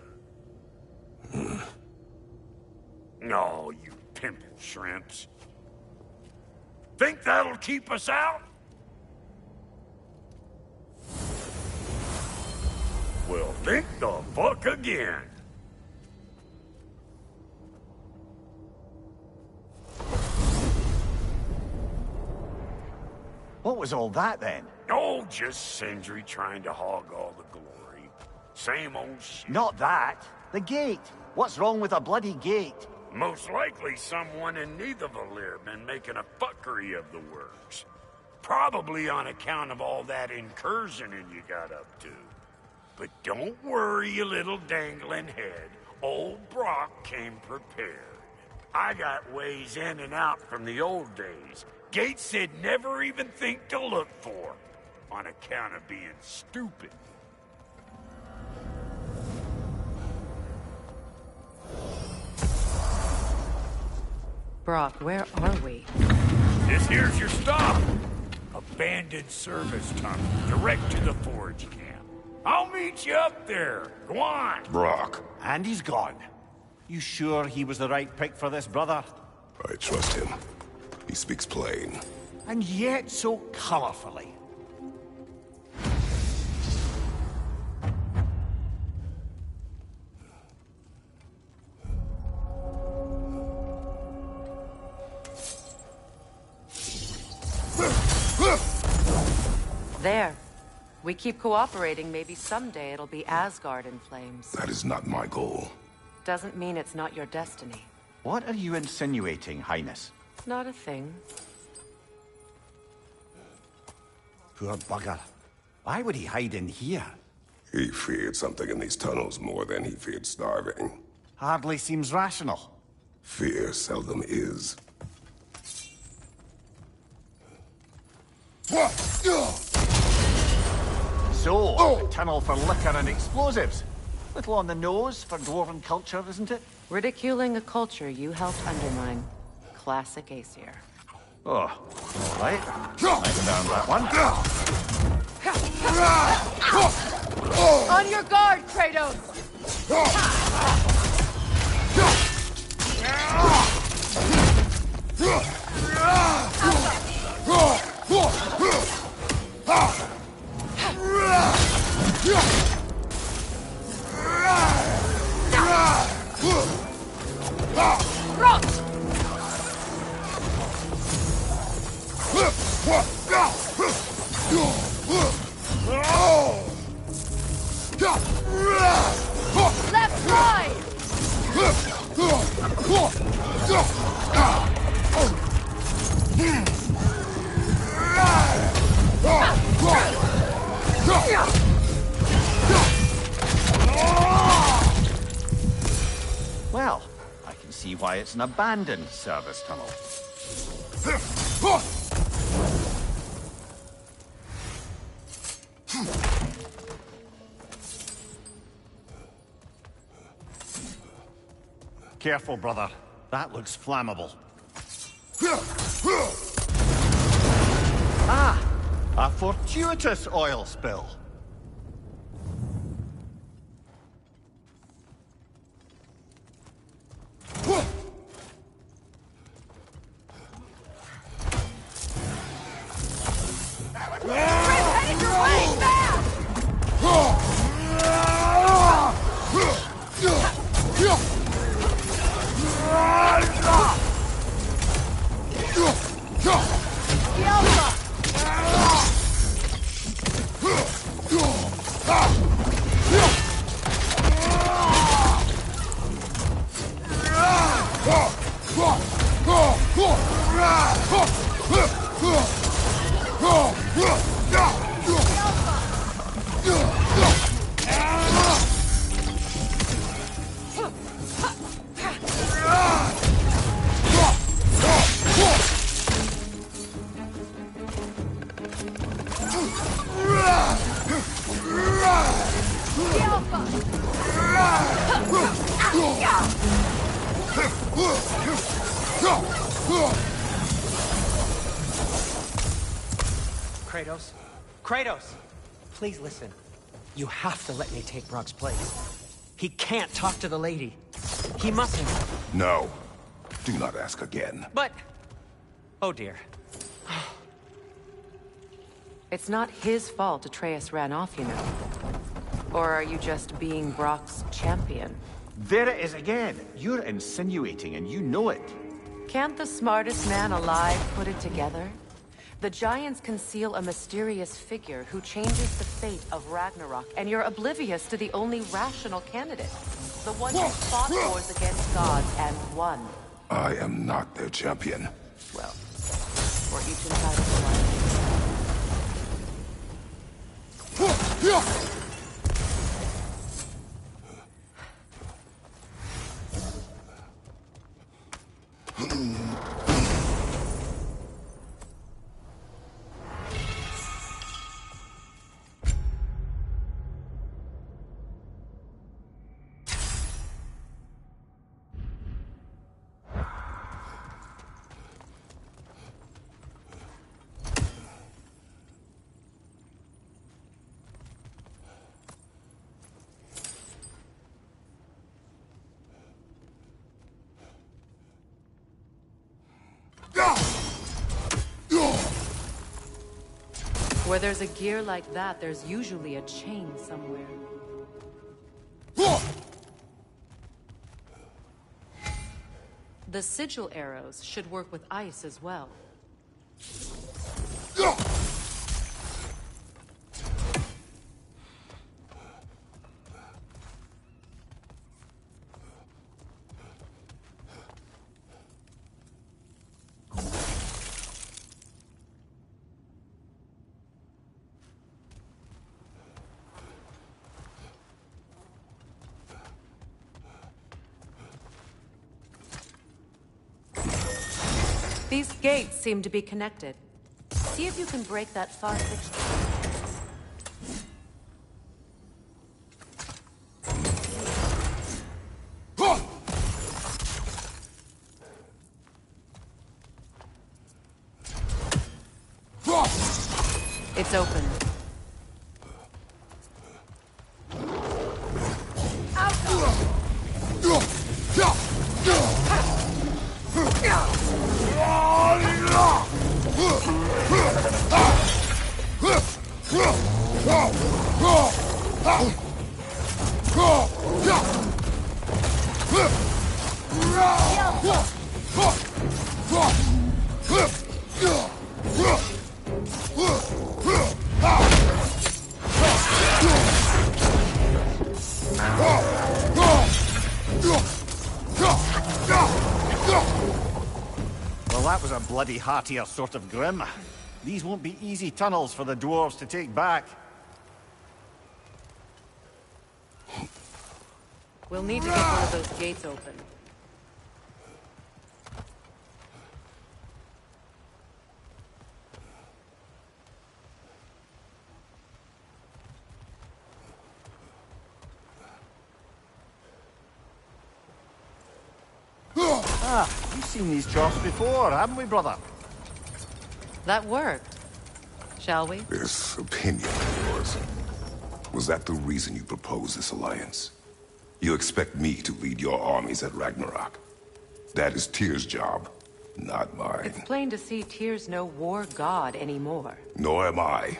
No, you pimple shrimps. Think that'll keep us out? Well, think the fuck again. What was all that, then? Oh, just Sindri trying to hog all the glory. Same old shit. Not that. The gate. What's wrong with a bloody gate? Most likely someone in Nidavellir been making a fuckery of the works. Probably on account of all that incursioning you got up to. But don't worry, you little dangling head. Old Brock came prepared. I got ways in and out from the old days. Gates they'd never even think to look for, on account of being stupid. Brock, where are we? This here's your stop. Abandoned service tunnel, direct to the forge camp. I'll meet you up there. Go on. Brock. And he's gone. You sure he was the right pick for this, brother? I trust him. He speaks plain. And yet so colorfully. There. We keep cooperating, maybe someday it'll be Asgard in flames. That is not my goal. Doesn't mean it's not your destiny. What are you insinuating, Highness? Not a thing. Poor bugger. Why would he hide in here? He feared something in these tunnels more than he feared starving. Hardly seems rational. Fear seldom is. So, a tunnel for liquor and explosives. Little on the nose for dwarven culture, isn't it? Ridiculing a culture you helped undermine. Classic Aesir. Oh, all right. Nice down that one. On your guard, Kratos! Left side! why it's an abandoned service tunnel. Careful, brother. That looks flammable. Ah! A fortuitous oil spill. Kratos? Kratos! Please listen. You have to let me take Brock's place. He can't talk to the lady. He mustn't. No. Do not ask again. But... Oh dear. It's not his fault Atreus ran off, you know. Or are you just being Brock's champion? There it is again. You're insinuating and you know it. Can't the smartest man alive put it together? The Giants conceal a mysterious figure who changes the fate of Ragnarok, and you're oblivious to the only rational candidate. The one who fought wars against gods and won. I am not their champion. Well, we're each entitled to one. Where there's a gear like that, there's usually a chain somewhere. The sigil arrows should work with ice as well. These gates seem to be connected. See if you can break that far fixture. It's open. Well, that was a bloody heartier sort of grim. These won't be easy tunnels for the dwarves to take back. We'll need to get one of those gates open. Ah, we've seen these chops before, haven't we, brother? That worked. Shall we? This opinion of yours, was that the reason you proposed this alliance? You expect me to lead your armies at Ragnarok? That is Tyr's job, not mine. It's plain to see Tyr's no war god anymore. Nor am I.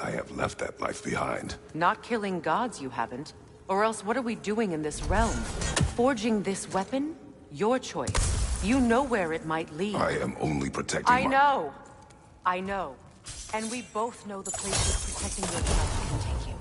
I have left that life behind. Not killing gods, you haven't. Or else what are we doing in this realm? Forging this weapon? Your choice. You know where it might lead. I am only protecting I know. I know. And we both know the places protecting your child can take you.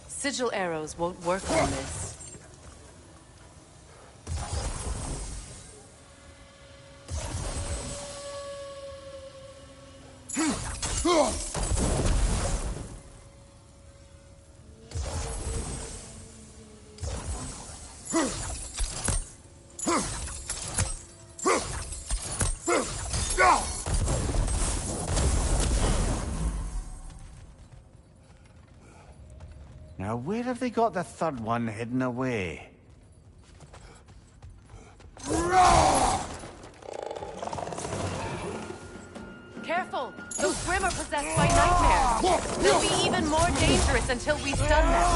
Sigil arrows won't work on this. Now, where have they got the third one hidden away? Careful! Those Grimm are possessed by nightmares! They'll be even more dangerous until we stun them!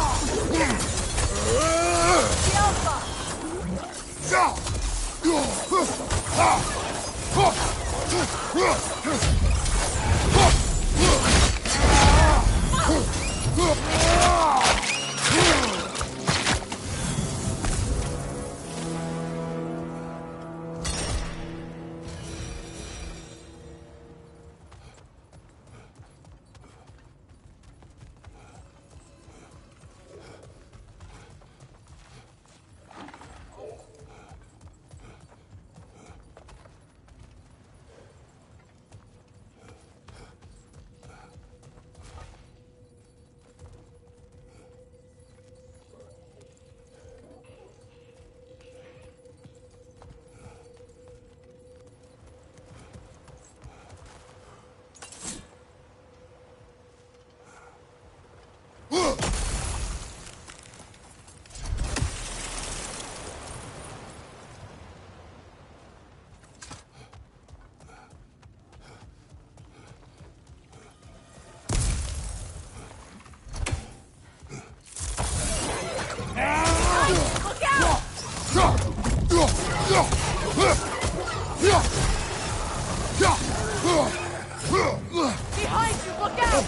Behind you, look out!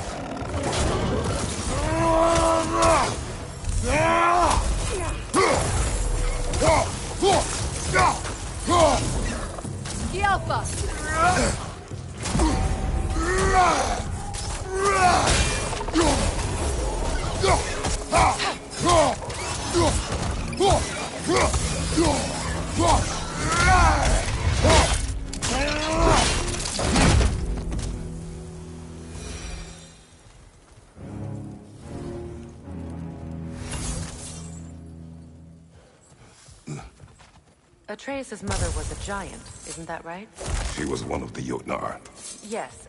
The Alpha! Atreus' mother was a giant, isn't that right? She was one of the Jotnar. Yes.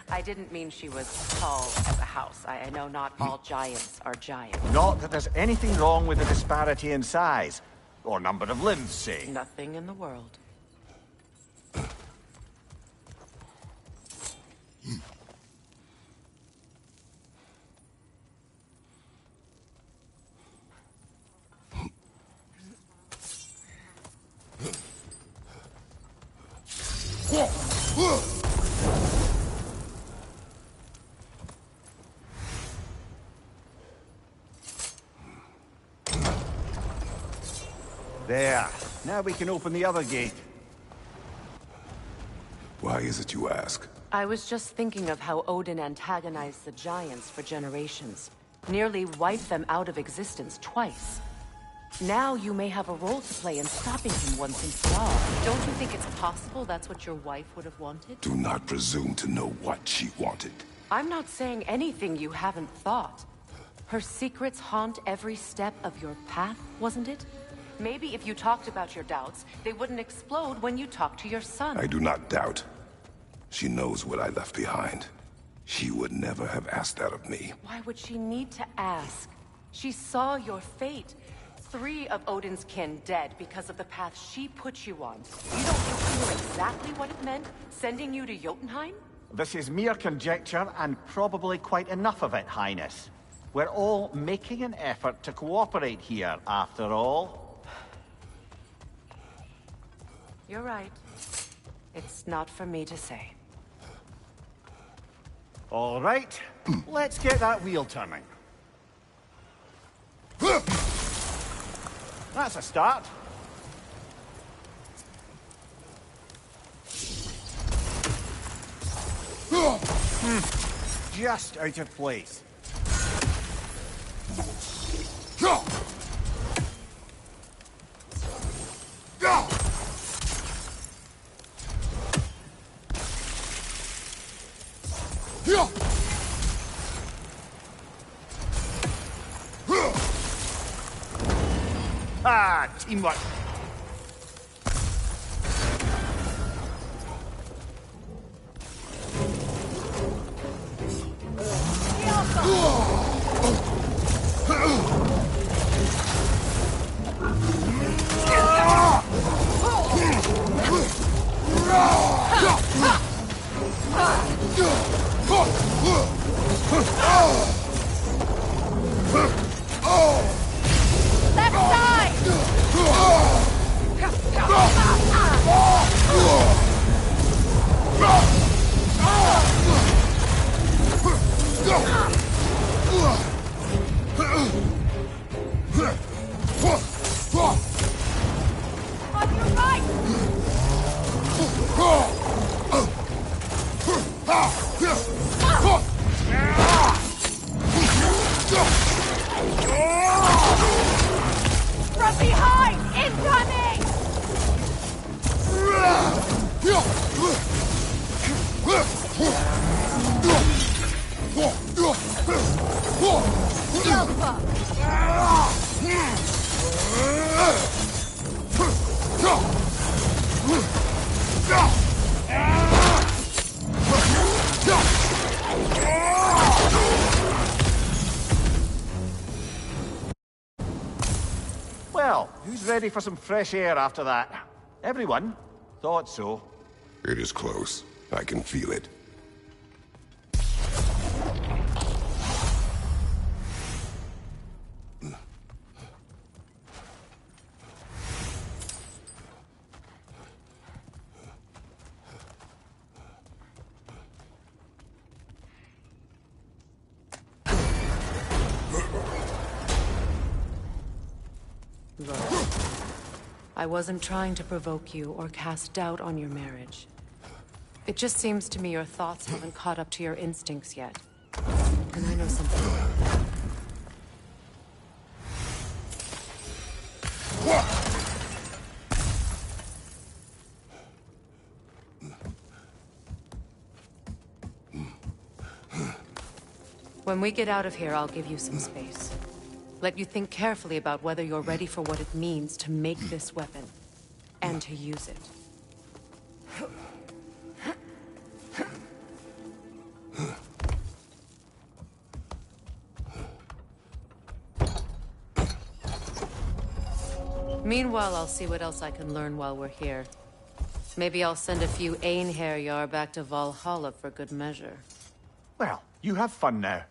I didn't mean she was tall as a house. I know not all giants are giants. Not that there's anything wrong with the disparity in size. Or number of limbs, say. Nothing in the world. There. Now we can open the other gate. Why is it you ask? I was just thinking of how Odin antagonized the giants for generations. Nearly wiped them out of existence twice. Now you may have a role to play in stopping him once and for all. Don't you think it's possible that's what your wife would have wanted? Do not presume to know what she wanted. I'm not saying anything you haven't thought. Her secrets haunt every step of your path, wasn't it? Maybe if you talked about your doubts, they wouldn't explode when you talked to your son. I do not doubt. She knows what I left behind. She would never have asked that of me. Why would she need to ask? She saw your fate. 3 of Odin's kin dead because of the path she put you on. You don't think she knew exactly what it meant, sending you to Jotunheim? This is mere conjecture, and probably quite enough of it, Highness. We're all making an effort to cooperate here, after all. You're right. It's not for me to say. All right, let's get that wheel turning. That's a start. Just out of place. Ah, teamwork. Left side! On your right! From behind! Incoming! Well, who's ready for some fresh air after that? Everyone? Thought so. It is close. I can feel it. Look, I wasn't trying to provoke you or cast doubt on your marriage. It just seems to me your thoughts haven't caught up to your instincts yet. And I know something about that. When we get out of here, I'll give you some space. Let you think carefully about whether you're ready for what it means to make this weapon, and to use it. Meanwhile, I'll see what else I can learn while we're here. Maybe I'll send a few Einherjar back to Valhalla for good measure. Well, you have fun now.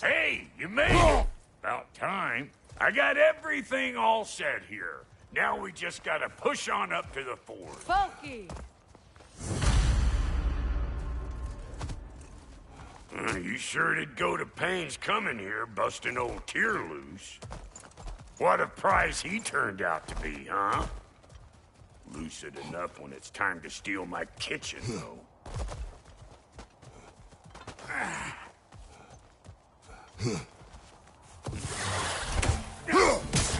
Hey, you made it! About time. I got everything all set here. Now we just gotta push on up to the ford. Funky! You sure did go to pains coming here, busting old Tyr loose. What a prize he turned out to be, huh? Lucid enough when it's time to steal my kitchen, though.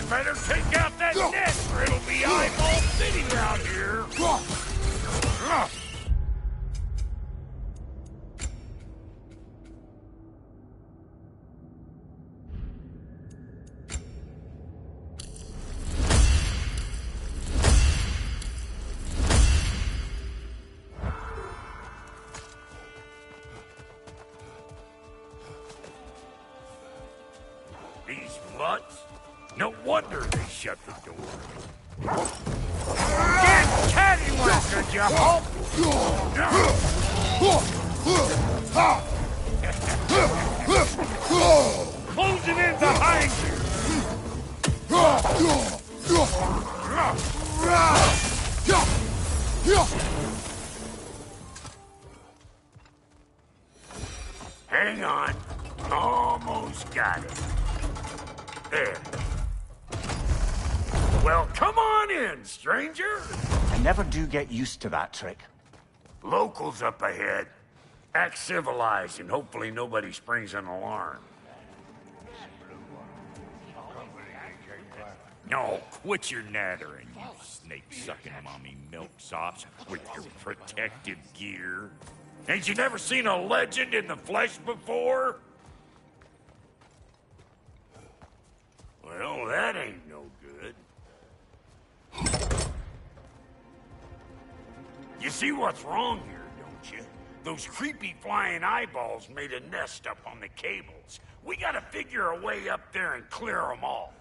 better take out that net or it'll be eyeball city out here. These mutts? No wonder they shut the door. Get cattywamped, could you, Hulk? Close it in behind you! Hang on. Almost got it. There. Well, come on in, stranger. I never do get used to that trick. Locals up ahead. Act civilized and hopefully nobody springs an alarm. No, quit your nattering, you snake-sucking mommy milksops with your protective gear. Ain't you never seen a legend in the flesh before? Well, that ain't no good. You see what's wrong here, don't you? Those creepy flying eyeballs made a nest up on the cables. We gotta figure a way up there and clear them all.